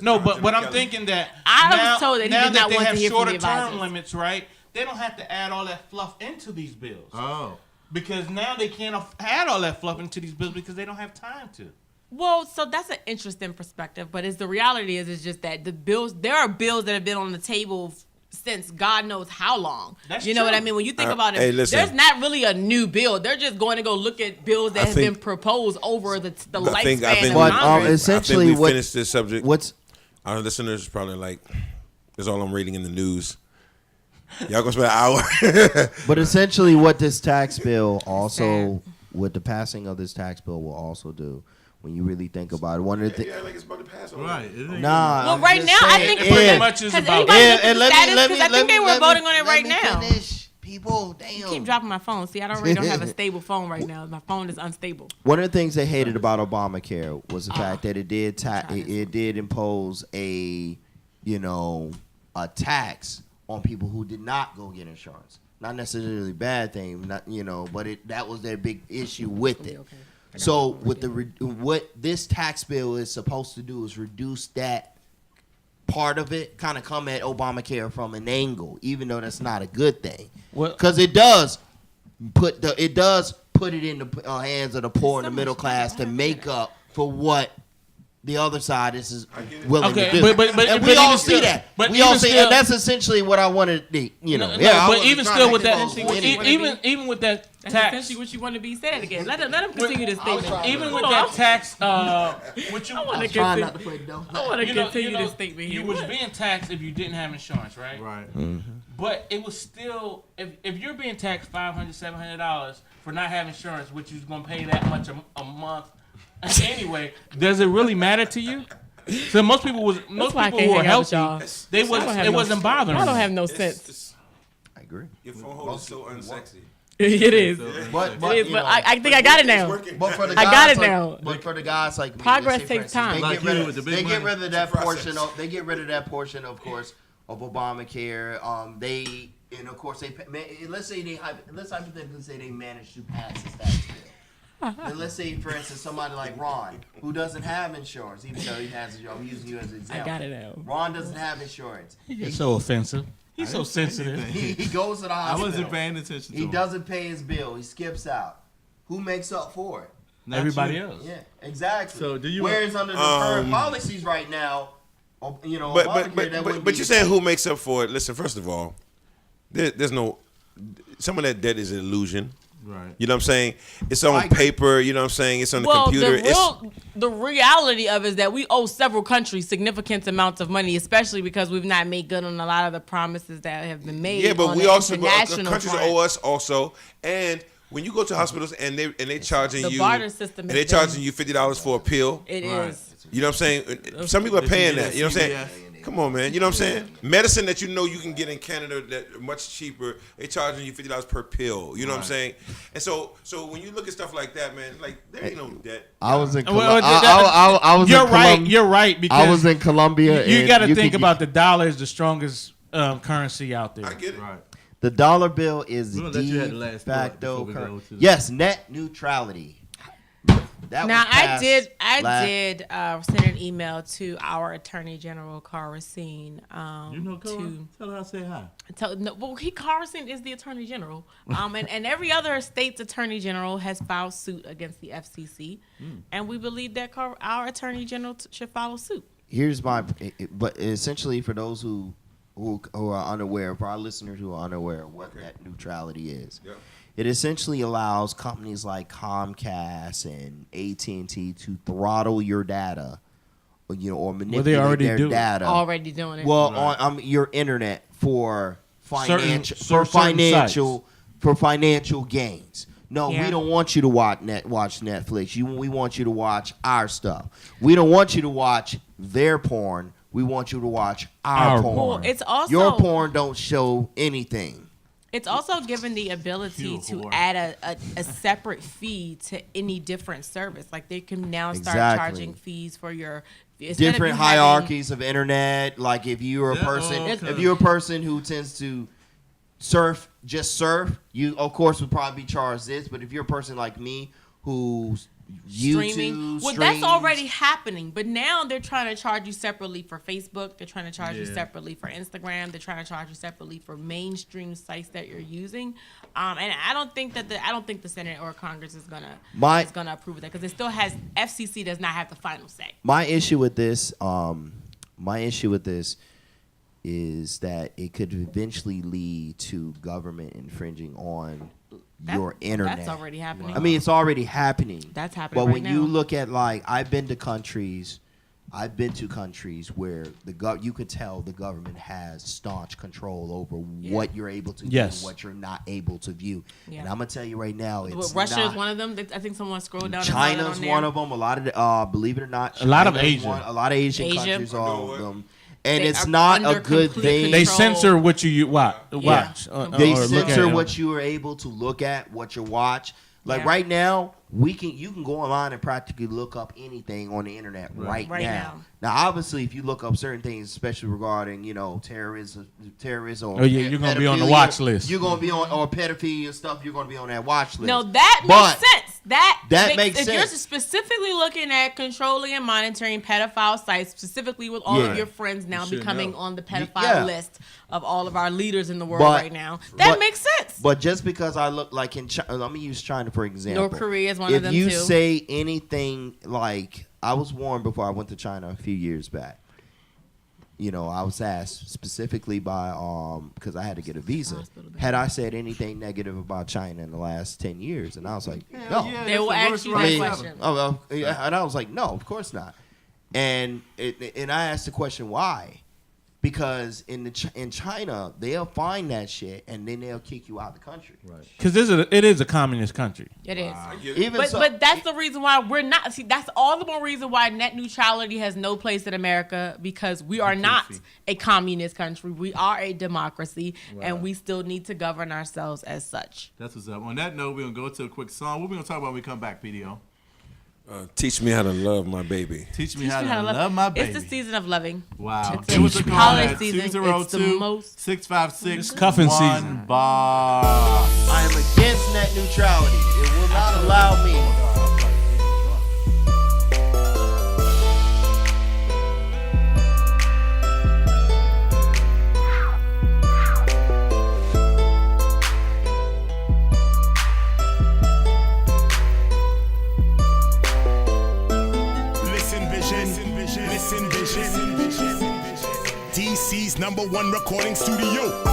No, but I'm thinking that I was now, told that he now did that not they want to have hear from shorter the term advisors. limits, right? They don't have to add all that fluff into these bills Oh. because now they can't add all that fluff into these bills because they don't have time to. Well, so that's an interesting perspective, but the reality is just that there are bills that have been on the table since God knows how long. That's you know what true. I mean? When you think about it, hey, listen. there's not really a new bill. They're just going to go look at bills that I have think- been proposed over the I think lifespan of But, Congress. essentially, I think we what- finished this subject. What's Our listeners probably like, that's all I'm reading in the news. Y'all gonna spend an hour. But essentially, what this tax bill also, what the passing of this tax bill will also do, when you really think about it, one of the things. like it's about to pass. Right. It ain't Nah. Well, I'm right just now, I saying, think it pretty yeah. much is has about. anybody looked at and the let status? me, Because I think they were let me- voting on it let right me now. finish. People, damn. Keep dropping my phone. See, I already don't have a stable phone right now. My phone is unstable. One of the things they hated about Obamacare was the fact that it did impose a tax on people who did not go get insurance. Not necessarily a bad thing, but that was their big issue with it. So what this tax bill is supposed to do is reduce that part of it, kind of come at Obamacare from an angle, even though that's not a good thing. Well- Because it does put it in the hands of the poor and the middle class to make up for what the other side is willing Okay, to do. but and but we all even see still- that. but We all even see, still- and that's essentially what I wanted to, I but wasn't even trying still to with that, expose anyone. even with that That's tax, essentially what you want to be said again. Let him continue this statement. even with Hold that on. tax, what you I want to Trying not continue. to play dumb. I want to continue this statement you here. was being taxed if you didn't have insurance, right? Right. But it was still, if you're being taxed $500, $700 for not having insurance, which you're gonna pay that much a month anyway, does it really matter to you? So most people why I who can't were hang out with healthy, y'all. it wasn't bothering I don't them. have no sense. I agree. Your phone hold is so unsexy. It is. But It is, you but know, I think I got it now. but for the I guys got it like, now. But for the guys like me, Progress let's say, for takes instance, time. They Like get rid you of, with the big they get money. rid of that It's a portion. process. They get rid of that portion, of course, of Obamacare. And of course let's hypothetically say they managed to pass this tax bill. And let's say, for instance, somebody like Ron, who doesn't have insurance, even though he has a job. I'm using you as an example. I got it now. Ron doesn't have insurance. He's so offensive. He's so sensitive. He goes to the I hospital. wasn't paying attention to He him. doesn't pay his bill. He skips out. Who makes up for it? Not Everybody you. else. Yeah, exactly. So do you- Whereas under the current policies right now, Obamacare, that But wouldn't you're be saying the who case. makes up for it? Listen, first of all, there's no. Some of that debt is an illusion. Right. You know what I'm saying? It's on paper. You know what I'm saying? It's on the Well, computer. the reality of it is that we owe several countries significant amounts of money, especially because we've not made good on a lot of the promises that have been made. Yeah, but on we the also international countries front. owe us also, and when you go to hospitals and they charging The you barter system and they has been- charging you $50 for a pill. It Right. is. You know what I'm saying? Some people are paying that. You know what I'm saying? CVS. Come on, man. You know what I'm saying? Medicine that you know you can get in Canada that much cheaper. They charging you $50 per pill. You know what I'm saying? And so when you look at stuff like that, man, like there ain't no debt. I was in. Well, I was. You're in right. You're right because I was in Colombia. you and got to you think could about the dollar is the strongest currency out there. I get it. Right. the dollar bill is We're gonna let you have the de last thought facto. before we go to the- Yes, net neutrality. That Now was passed I did send an email to our Attorney General Carl Racine. You know, tell her I say hi. Carl Racine is the Attorney General, and every other state's Attorney General has filed suit against the FCC, and we believe that our Attorney General should follow suit. Here's my, but essentially for those who are unaware, for our listeners who are unaware of what net neutrality is. Yeah. It essentially allows companies like Comcast and AT&T to throttle your data, or manipulate already their do it. data. Already doing it. Well, on your internet for financial certain for financial gains. No, Yeah. we don't want you to watch Netflix. We want you to watch our stuff. We don't want you to watch their porn. We want you to watch our porn. Well, it's also your porn don't show anything. It's also given the ability You to whore. add a separate fee to any different service. Like they can now start Exactly. charging fees for your instead of Different you having- hierarchies of internet. Like if you're a person, okay. if you're a person who tends to surf, you of course would probably be charged this. But if you're a person like me who's streaming. Well, that's already happening. But now they're trying to charge you separately for Facebook. They're trying to charge you Yeah. separately for Instagram. They're trying to charge you separately for mainstream sites that you're using. And I don't think the Senate or Congress is gonna approve of that because it still has FCC does not have the final say. My issue with this, is that it could eventually lead to government infringing on your internet. That's already happening. I mean, it's already happening. That's happening But right when now. you look at I've been to countries where you could tell the government has staunch control over what you're able to view and what you're not able to view. Yeah. And I'm gonna tell you right now, it's Russia not. is one of them. I think someone scrolled down. China's one of them. A lot of believe it or not, A lot of China's Asia. a lot of Asian Asia. countries are all of them. And They it's are not a under good complete thing. They control. censor what you watch. They or look at. censor what you are able to look at, what you watch. Like Yeah. right now, you can go online and practically look up anything on the internet right Right now. now. Now, obviously, if you look up certain things, especially regarding terrorism, Oh, yeah, you're gonna be on the pedophilia, watch list. You're gonna be on or pedophilia stuff. You're gonna be on that watch list. No, that But makes sense. That makes if sense. you're specifically looking at controlling and monitoring pedophile sites, specifically with all Yeah. of your friends now You should becoming know. on the pedophile Yeah. list of all of our leaders in the world But- right now, that makes sense. But just because I look like in China, let me use China for example. North Korea is one of them If you too. say anything like, I was warned before I went to China a few years back. I was asked specifically by because I had to get a visa. Hospital bed. Had I said anything negative about China in the last 10 years? And I was like, no. Yeah, They that's will the ask worst you right that mean, question. And I was like, no, of course not. And I asked the question, why? Because in China, they'll find that shit and then they'll kick you out of the country. Right. Because it is a communist country. It is. But that's the reason why we're not. See, that's all the more reason why net neutrality has no place in America, because we are not a communist country. We are a democracy, and we still need to govern ourselves as such. That's what's up. On that note, we're going to go to a quick song. What we going to talk about when we come back, PDO? Teach me how to love my baby. Teach me how to love my baby. It's the season of loving. Wow. It's It was a call holiday at season. It's the most 202-656. It's cuffing season. Bar. I am against net neutrality. It will not allow me. Listen vision. DC's #1 recording studio.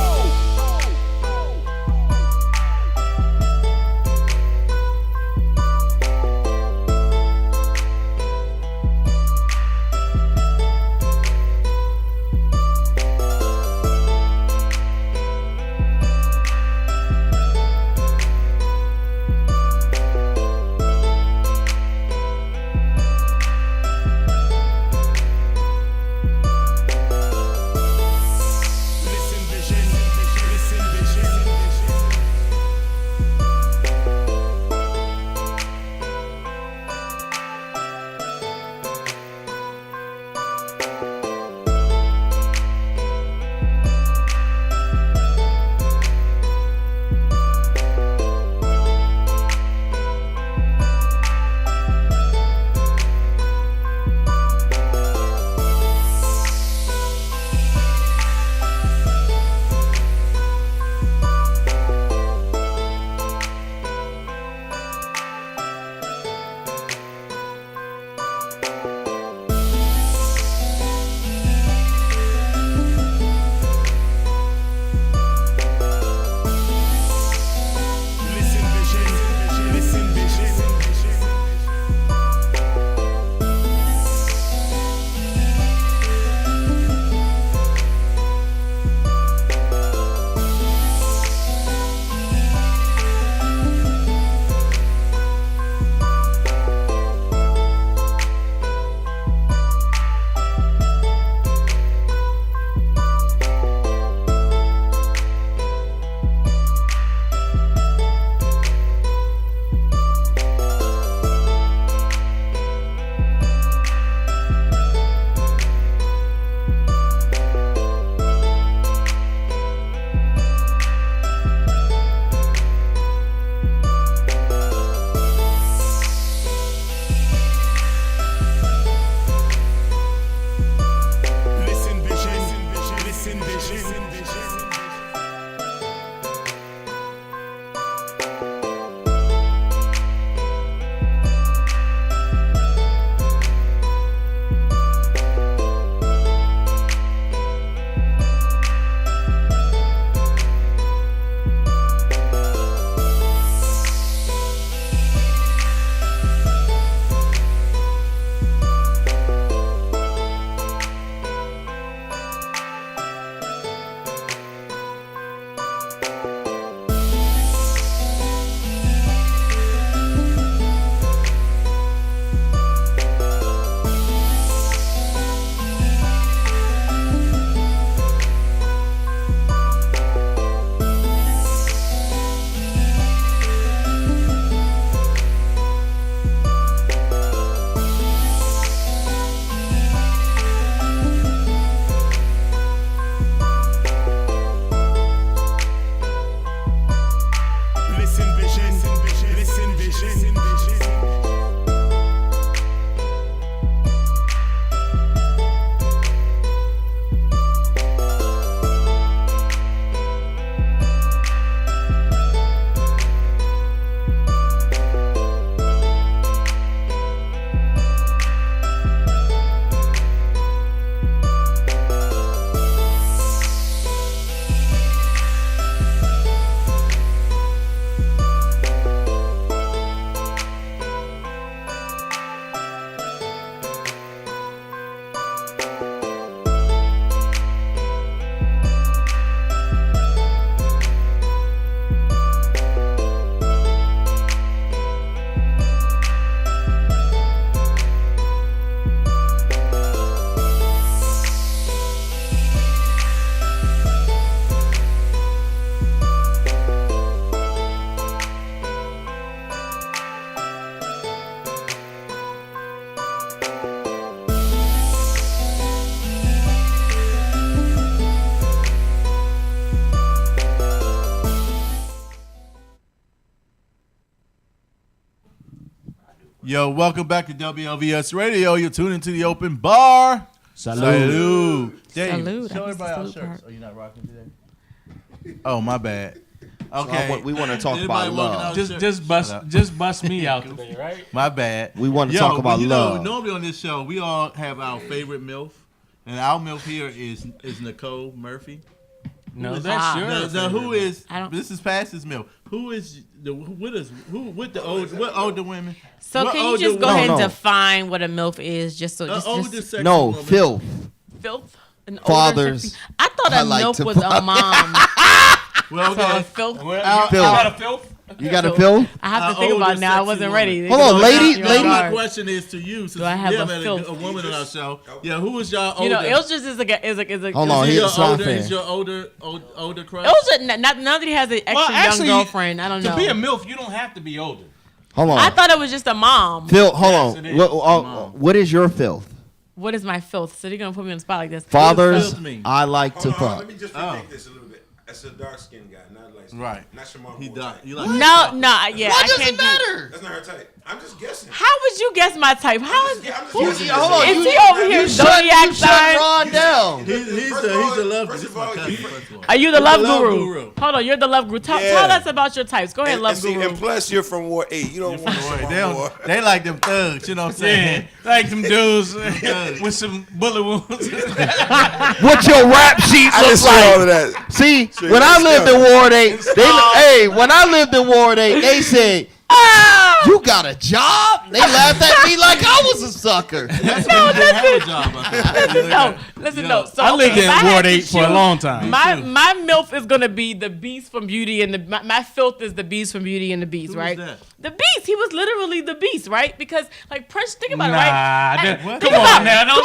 Yo, welcome back to WLVS Radio. You're tuned into the open bar. Salud. Dave, Salud. show everybody our shirts. Oh, you're not rocking today? Oh, my bad. Okay. So we want to talk about love. Just bust me out today, right? My bad. We want to talk about love. Normally on this show, we all have our favorite MILF. And our MILF here is Nicole Murphy. No, that's yours. Who is? This is past his MILF. Who is what older women? So what can you just go ahead and define what a MILF is, just so no woman. filth. Filth. Fathers. I thought a MILF was a mom. Well, okay. So a filth. You got a filth? I have to think about it now. I wasn't ready. Hold on, lady. My question is to you. Since do I have a woman on our show? Yeah, who is y'all older? You know, Ilja is a. Hold on, he's your older crush. Ilja, not that he has an extra young girlfriend. I don't know. To be a MILF, you don't have to be older. Hold on. I thought it was just a mom. Phil, hold on. What is your filth? What is my filth? So you're gonna put me on the spot like this. Fathers, I like to fuck. Let me just predict this a little bit. That's a dark skinned guy, not light skinned. Right. Not Shamar. He done. Yeah. Why I does can't it matter? That's not her type. I'm just guessing. How would you guess my type? How is? Hold on. Is he over here zodiac sign? Ron down. He's the love guru. Are you the love guru? Hold on, you're the love guru. Tell us about your types. Go ahead, love guru. And plus, you're from War 8. You don't want to War. They like them thugs. You know what I'm saying? Like them dudes with some bullet wounds. What your rap sheet looks like? All of that. See, when I lived in Ward 8, when I lived in Ward 8, they said, you got a job? They laughed at me like I was a sucker. Listen. So, I lived in Ward 8 for a long time. My MILF is gonna be the Beast from Beauty and my filth is the Beast from Beauty and the Beast, right? That? The Beast. He was literally the Beast, right? Because like Prince, think about it, right? Come on now,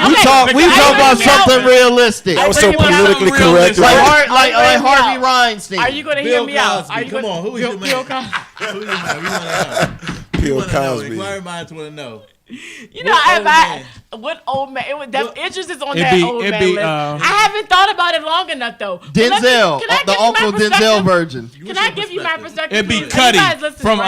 We talk about something realistic. That was so politically correct. Like Harvey Weinstein. Are you gonna hear me out? Come on, who is your man? Who is your man? Bill Cosby. Inquiring minds want to know. You know, what old man? That interest is on that old man list. I haven't thought about it long enough though. Denzel, the Uncle Denzel version. Can I give you my perspective? It'd be Cuddy from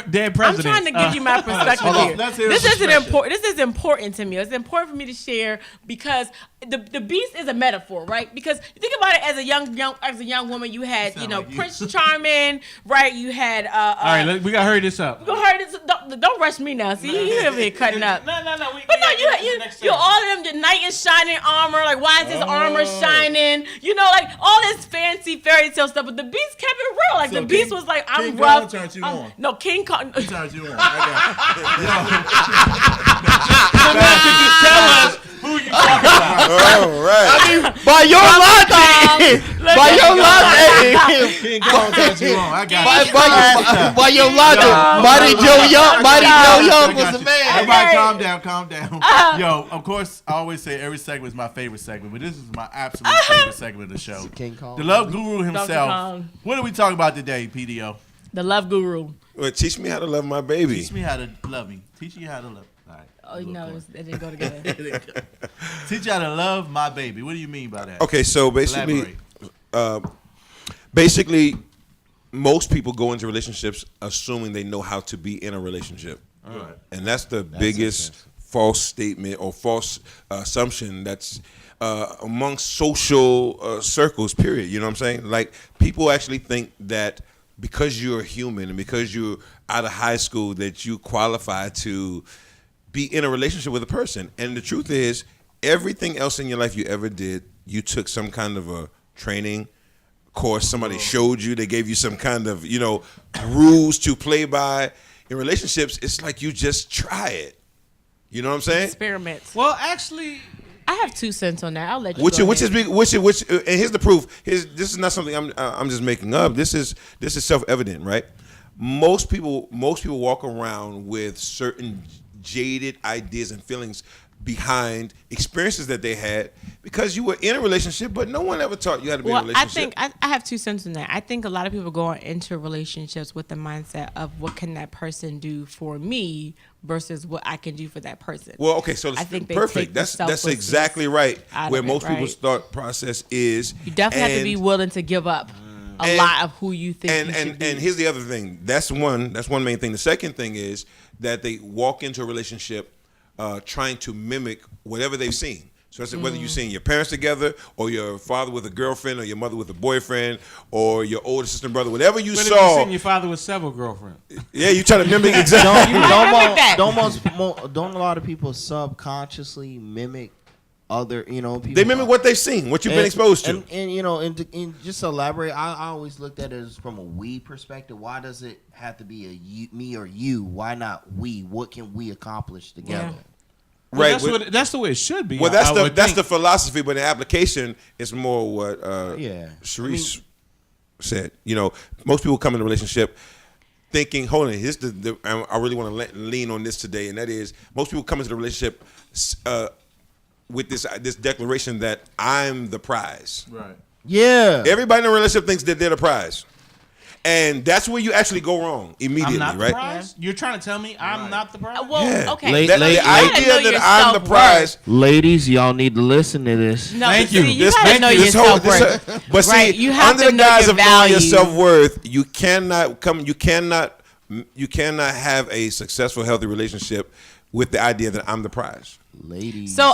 Dead President. I'm trying to give you my perspective here. This is important to me. It's important for me to share because the Beast is a metaphor, right? Because you think about it as a young woman, you had Prince Charming, right? You had all right, we gotta hurry this up. Don't rush me now. See, you over here cutting up. No. You all of them, the knight in shining armor. Like, why is his armor shining? You know, like all this fancy fairy tale stuff. But the Beast kept it real. Like the Beast was like, I'm King rough. Kong turns you on. No, King Kong. He turns you on. I So now could you tell us who you talking about? All right. I mean, by your logic, King Kong turns you on. I got by your logic, Mighty Joe Young was the man. Everybody calm down. Yo, of course, I always say every segment is my favorite segment, but this is my absolute favorite segment of the show. King Kong. The Love Guru himself. What are we talking about today, PDO? The Love Guru. Well, teach me how to love my baby. Teach me how to love me. Teach you how to love. All right. Oh no, it didn't go together. Teach you how to love my baby. What do you mean by that? Okay, so basically, most people go into relationships assuming they know how to be in a relationship. Right. And that's the biggest false statement or false assumption that's amongst social circles, period. You know what I'm saying? Like, people actually think that because you're a human and because you're out of high school that you qualify to be in a relationship with a person. And the truth is, everything else in your life you ever did, you took some kind of a training course. Somebody showed you. They gave you some kind of, rules to play by. In relationships, it's like you just try it. You know what I'm saying? Experiments. Well, actually, I have 2 cents on that. I'll let you. Which is big. And here's the proof. This is not something I'm just making up. This is self-evident, right? Most people walk around with certain jaded ideas and feelings behind experiences that they had because you were in a relationship, but no one ever taught you how to be in a relationship. I think I have 2 cents on that. I think a lot of people go into relationships with the mindset of what can that person do for me versus what I can do for that person. Well, okay, so I think perfect. That's exactly right. Where most people's thought process is. You definitely have to be willing to give up. a lot of who you think you should be. And here's the other thing. That's one main thing. The second thing is that they walk into a relationship trying to mimic whatever they've seen. So that's whether you've seen your parents together, or your father with a girlfriend, or your mother with a boyfriend, or your older sister and brother, whatever you saw. You've seen your father with several girlfriends. Yeah, you try to mimic exactly. Don't a lot of people subconsciously mimic other, people? They mimic what they've seen, what you've been exposed to. And just to elaborate, I always looked at it as from a we perspective. Why does it have to be a you, me or you? Why not we? What can we accomplish together? Yeah. Right, well, that's the way it should be. Well, that's the philosophy, but in application, it's more what Sharice said. Most people come in a relationship thinking, hold on, I really want to lean on this today, and that is, most people come into the relationship with this declaration that I'm the prize. Right. Yeah. Everybody in a relationship thinks that they're the prize. And that's where you actually go wrong immediately, I'm not right? The prize? You're trying to tell me I'm not the prize? Well, okay. The idea that I'm the prize. Ladies, y'all need to listen to this. No, Thank you. You gotta know your self-worth. But see, right? You have under to the know guise your of knowing your value. self-worth, you cannot have a successful, healthy relationship with the idea that I'm the prize. Ladies. So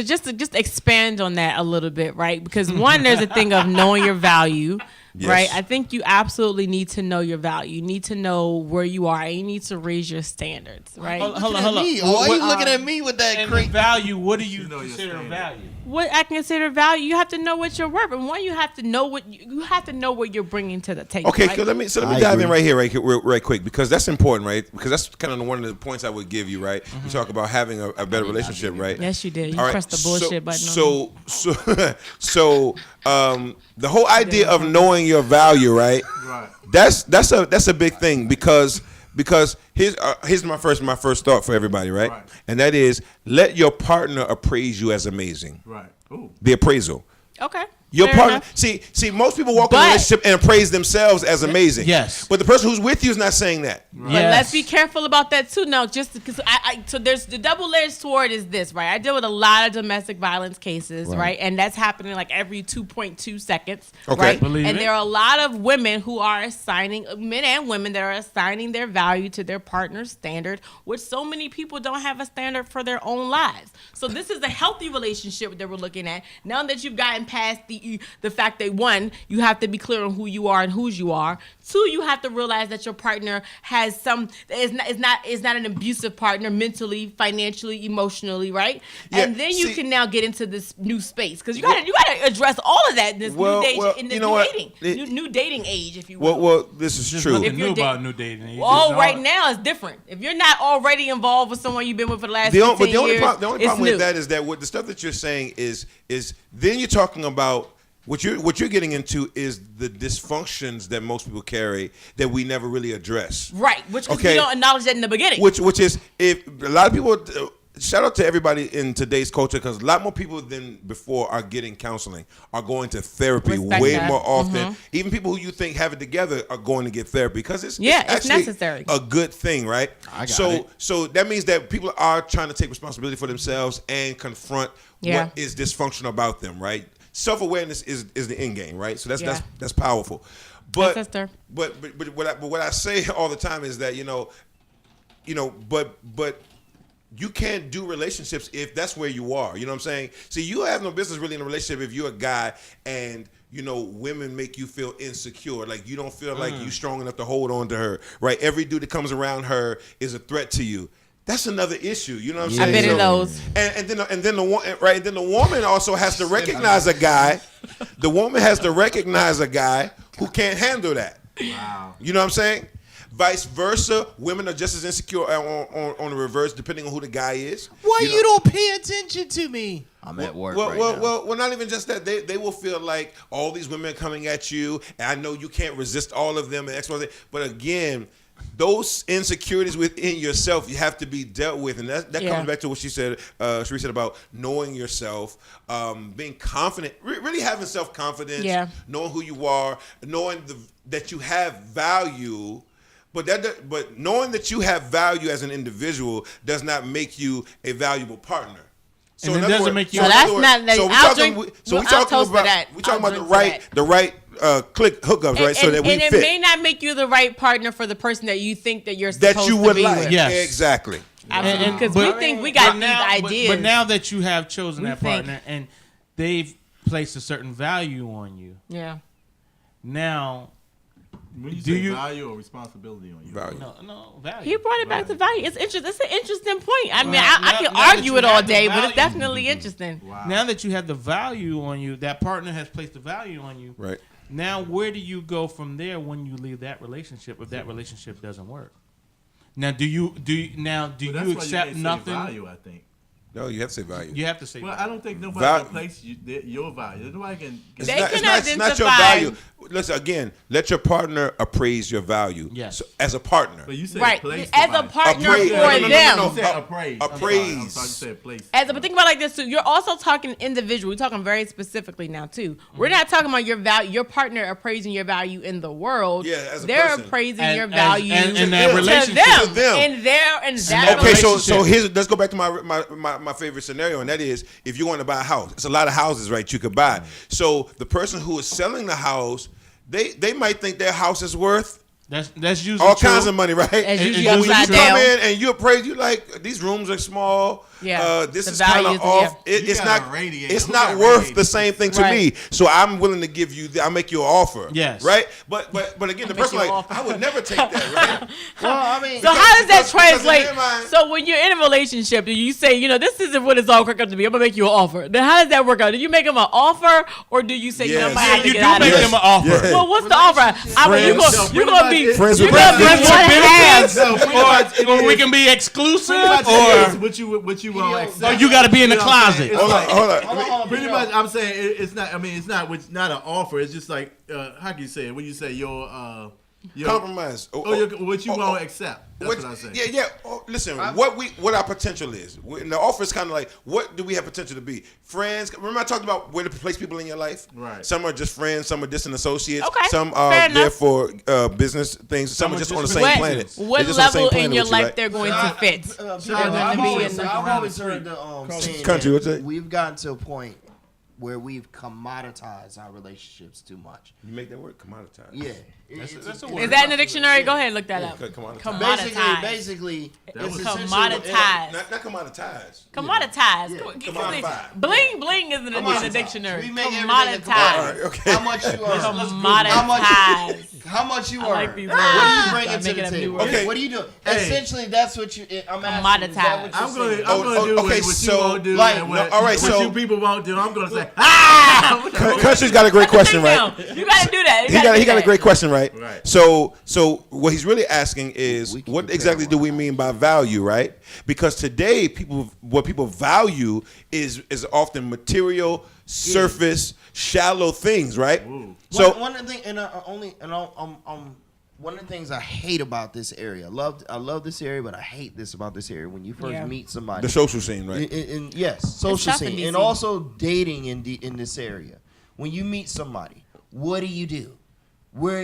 just to expand on that a little bit, right? Because one, there's a thing of knowing your value. Yes. Right, I think you absolutely need to know your value. You need to know where you are, and you need to raise your standards. Right? Hold on. Why are you looking at me with that? And the value, what do you consider value? What I consider value, you have to know what you're worth, and one, you have to know what you have to know what you're bringing to the table. Okay, right? let me dive in right quick, because that's important, right? Because that's kind of one of the points I would give you, right? You talk about having a better relationship, right? Yes, you did. You All right, pressed the bullshit button. So the whole idea of knowing your value, right? Right. That's a big thing, because here's my first thought for everybody, right? And that is, let your partner appraise you as amazing. Right. Ooh. The appraisal. Okay. Your Fair partner. enough. See, most people walk in a relationship and appraise themselves as amazing. Yes. But the person who's with you is not saying that. But let's be careful about that too. No, just because so there's the double-edged sword is this, right? I deal with a lot of domestic violence cases, right? And that's happening like every 2.2 seconds, Okay. right? Believe and it. there are a lot of women who are assigning, men and women that are assigning their value to their partner's standard, which so many people don't have a standard for their own lives. So this is a healthy relationship that we're looking at. Now that you've gotten past the fact that, one, you have to be clear on who you are and whose you are. Two, you have to realize that your partner has is not an abusive partner mentally, financially, emotionally, right? Yeah, and then you can now get into this new space, because you gotta address all of that in this new dating age, if you will. Well, this is true. Nothing new about new dating. Right now it's different. If you're not already involved with someone you've been with for the last 15 years, the only problem it's with new. that is that what the stuff that you're saying is then you're talking about what you're getting into is the dysfunctions that most people carry that we never really address. Right, which we don't acknowledge that in the beginning. Which is, if a lot of people, shout out to everybody in today's culture, because a lot more people than before are getting counseling, are going to therapy way more often. Even people who you think have it together are going to get therapy, because it's actually necessary. a good thing, right? So that means that people are trying to take responsibility for themselves and confront what is dysfunctional about them, right? Self-awareness is the end game, right? So that's powerful. But what I say all the time is that but you can't do relationships if that's where you are. You know what I'm saying? See, you have no business really in a relationship if you're a guy and women make you feel insecure, like you don't feel like you're strong enough to hold on to her, right? Every dude that comes around her is a threat to you. That's another issue. You know what I'm saying? I've been in those. And then the woman also has to recognize a guy. The woman has to recognize a guy who can't handle that. Wow. You know what I'm saying? Vice versa, women are just as insecure on the reverse, depending on who the guy is. Why you don't pay attention to me? I'm at work right now. Well, not even just that. They will feel like all these women are coming at you, and I know you can't resist all of them and X, Y, Z. But again, those insecurities within yourself, you have to be dealt with, and that comes back to what she said about knowing yourself, being confident, really having self-confidence, knowing who you are, knowing that you have value. But knowing that you have value as an individual does not make you a valuable partner. So and it doesn't make you. So that's not. We're talking about the right click hookups, right? So that we and it fit. may not make you the right partner for the person that you think that you're That supposed you to would be like. with. Yes. Exactly. Absolutely, because we think we got these ideas. But now that you have chosen We that think- partner and they've placed a certain value on you, yeah. now When you Do say you- value or responsibility on you? Value. no value. He brought it back to value. It's interesting. It's an interesting point. I mean, Now- I now can that argue you it all have the day, but value- it's definitely interesting. Wow. Now that you have the value on you, that partner has placed the value on you. Right. Now, where do you go from there when you leave that relationship if that relationship doesn't work? Now, do you But that's you why accept can't say nothing? value, I think. No, you have to say value. You have to say. Well, I don't think nobody Val- can place your value. Nobody can. It's They not, can it's not your identify- value. Listen, again, let your partner appraise your value. Yes. So, as a partner. But you said Right. place As the a value. partner Appraise. for No, no, no, no, them. no, You said appraise. Appraise. I'm sorry, you said place. But think about it like this too. You're also talking individual. We're talking very specifically now too. We're not talking about your value, your partner appraising your value in the world. Yeah, as a they're person. appraising And- your and- value and- and that to relationship. them. To them. And that Okay, so relationship. here's let's go back to my favorite scenario, and that is if you want to buy a house. It's a lot of houses, right? You could buy. So the person who is selling the house, they might think their house is worth That's usually all true. kinds of money, right? As And usually when When you upside come down. in and you appraise, you like these rooms are small. Yeah. This The is kind values, of off. yeah. You It's got not. a radiator. It's Who not got worth radiators? the same thing to Right. me. So I'm willing to give you. I'll make you an offer. Yes. Right. But again, the make person you an like offer. I would never take that. Right. Well, I mean, So how does that because in translate? their mind- So when you're in a relationship, do you say, this isn't what it's all cracked up to be? I'm gonna make you an offer. Then how does that work out? Do you make them an offer, or do you say, Yes. I might have to You get do out of make this? them an offer. Yeah. Well, what's the offer? I mean, you're Friends. gonna be Friends you're with gonna be benefits. one half. Or we can be exclusive, Pretty much or what you want to accept. or you got to be in the You know what I'm closet. saying? It's Hold on, like- hold on. Pretty much, I'm saying it's not. I mean, it's not an offer. It's just like how can you say it? When you say your Compromise. what you want to accept. That's what I say. Yeah. Oh, listen, what our potential is. And the offer is kind of like, what do we have potential to be? Friends. Remember I talked about where to place people in your life? Right. Some are just friends. Some are distant associates. Okay, Some fair are there enough. for business things. Some are just on the same planet. What They're just on the same level planet in your with you, life right? they're going to fit? They're going to be in the I've always heard the saying Country, what's that? we've gotten to a point where we've commoditized our relationships too much. You make that word commoditized. Yeah. That's a Is word. that in the dictionary? Go ahead, look that up. Commoditized. Commoditized. Basically, It's essentially commoditized. Not commoditized. Commoditized. Commodified. Bling bling isn't in the Commoditized. dictionary. We make everything Commoditized. Okay. How much you are? Commoditized. How much you I are? like these What are you words. bringing I'm to the making up new table? words. Okay. What are you doing? Hey. Essentially, that's what you. I'm asking. Is that what Commoditized. you're saying? I'm gonna do okay, what so, you won't do. like, and no, what, all right, what so- you people won't do. I'm gonna say, Country's got a great question, right? You gotta do that. He got a great question, right? Right. So what he's really asking is, We can what compare exactly do one. we mean by value, right? Because today, what people value is often material, surface, shallow things, right? So one of the things, one of the things I hate about this area. I love this area, but I hate this about this area. When you first meet somebody, the social scene, right? Yes, social tough in scene, and DC. also dating in this area. When you meet somebody, what do? Where are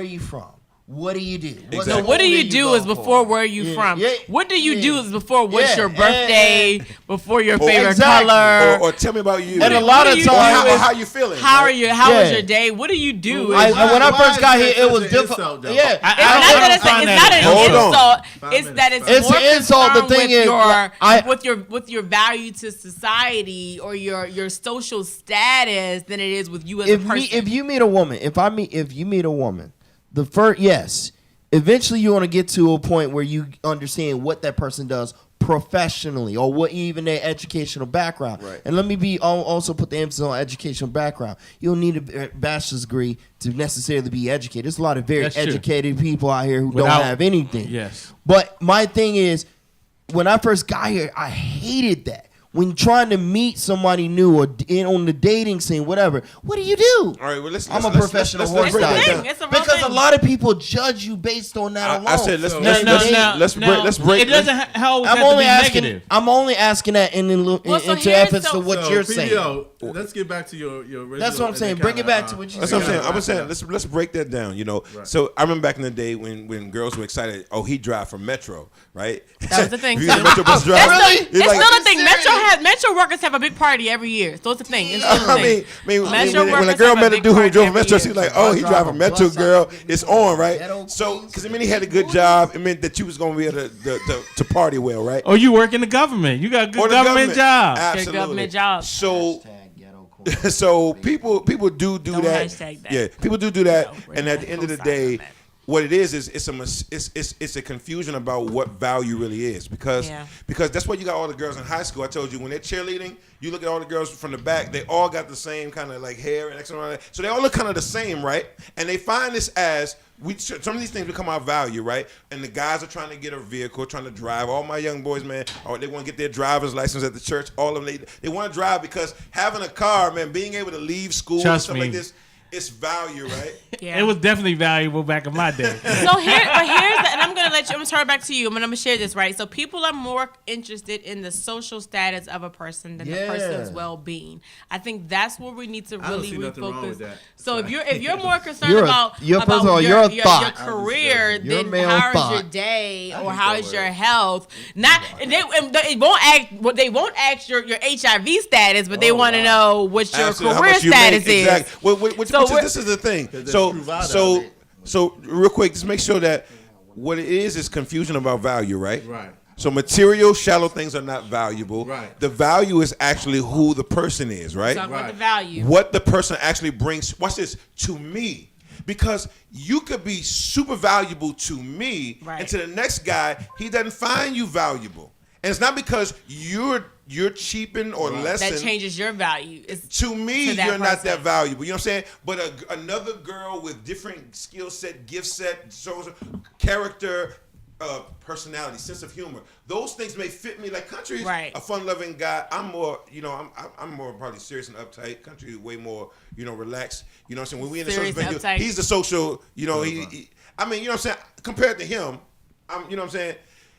you from? What do you do? What So Exactly. what do school you do go is before for? where you Yeah, from. yeah, What do you yeah. do is before what's Yeah, your birthday, before your Or- favorite Exactly. color. Or tell me about you. And a What lot do of you times, do or is- how you feeling? How right? are you? How was Yeah. your day? What do you do? Well, It's when I Why first is got that here, such it was an difficult. insult, though? Yeah, not that it's not an Hold on. insult. 5 It's that minutes, it's It's more an insult. The concerned thing with is, your with your value to society or your social status than it is with you as a person. if you meet a woman, if you meet a woman, the first eventually you want to get to a point where you understand what that person does professionally or what even their educational background. Right. And let me also put the emphasis on educational background. You don't need a bachelor's degree to necessarily be educated. There's a lot of very That's true. educated people out here who Without- don't have anything. Yes. But my thing is, when I first got here, I hated that. When trying to meet somebody new or on the dating scene, whatever, what do you do? All right, well, let's. I'm a let's- professional let's horse break It's a that thing. down. It's a real Because thing. a lot of people judge you based on that alone. I said let's break. It doesn't how I'm have only to be asking. negative. I'm only asking that Well, so into here's efforts so- to what So, you're saying. PBO, let's get back to your original. That's what I'm and saying. then Bring it kinda, back to what you That's said. what I'm saying. I was Yeah. saying let's break that down. So I remember back in the day when girls were excited. Oh, he drive from Metro, right? That was the thing. If you got a Metro bus That's driver, still, it's it's like- still a thing. Metro Metro workers have a big party every year, so it's a thing. It's a thing. When a girl met a dude who drove a Metro, she's like, "Oh, he drive a Metro, girl. It's on, right?" So, because it meant he had a good job, it meant that you was gonna be able to party well, right? Or you work in the government. You got a good government job. Absolutely. Good government job. So people do that. Yeah, people do that, and at the end of the day, what it is it's a confusion about what value really is because that's why you got all the girls in high school. I told you when they're cheerleading, you look at all the girls from the back, they all got the same kind of like hair and so they all look kind of the same, right? And they find this as some of these things become our value, right? And the guys are trying to get a vehicle, trying to drive. All my young boys, man, or they want to get their driver's license at the church. All of them, they want to drive because having a car, man, being able to leave school and stuff like this. It's value, right? Yeah. It was definitely valuable back in my day. Here's and I'm gonna turn it back to you. I'm gonna share this, right? So people are more interested in the social status of a person than the person's well-being. I think that's where we need to really refocus. So if you're more concerned about your career, then how is your day or how is your health? They won't ask your HIV status, but they want to know what your career status is. Exactly. This is the thing. So real quick, just make sure that what it is confusion about value, right? Right. So material, shallow things are not valuable. Right. The value is actually who the person is, right? Talk about the value. What the person actually brings. Watch this to me. Because you could be super valuable to me, and to the next guy, he doesn't find you valuable. And it's not because you're cheaping or lessen. That changes your value. To me, you're not that valuable. You know what I'm saying? But another girl with different skill set, gift set, character, personality, sense of humor. Those things may fit me. Like Country's a fun-loving guy. I'm more, I'm more probably serious and uptight. Country is way more, relaxed. You know what I'm saying? When we in the social venue, he's the social. He you know what I'm saying? Compared to him, you know what I'm saying?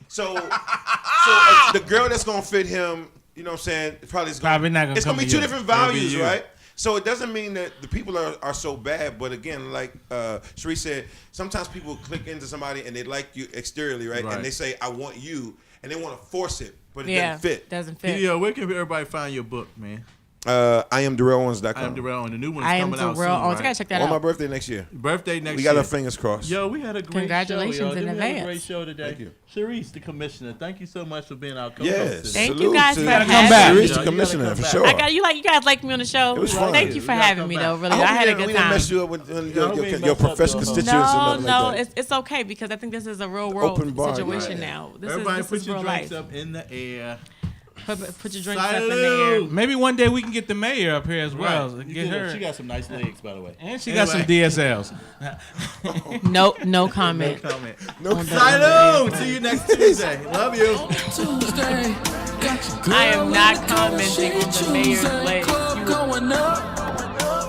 So the girl that's gonna fit him, you know what I'm saying, it's probably not gonna. It's gonna be two different values, right? So it doesn't mean that the people are so bad, but again, like Sheree said, sometimes people click into somebody and they like you exteriorly, right? And they say, "I want you," and they want to force it, but it doesn't fit. Doesn't fit. Yo, where can everybody find your book, man? IamDarrellOwens.com. I am Darrell, and the new one's coming out soon. I gotta check that out. On my birthday next year. We got our fingers crossed. Yo, we had a great Congratulations show, in We advance. had a great show today. Thank you. Sharice, the commissioner, thank you so much for being our co-host. Yes. Thank you guys for having me. Sharice, the commissioner, for sure. You guys like me on the show. It was fun. Thank you for having me, though. Really, I had a good We time. didn't mess you up with your professional constituents. No, it's okay because I think this is a real world situation now. Everybody put your drinks life. up in the air. Put your drinks up in the air. Maybe one day we can get the mayor up here as well. Get her. She got some nice legs, by the way. And she got some DSLs. No comment. Salud! See you next Tuesday. Love you. I am not commenting on the mayor's legs.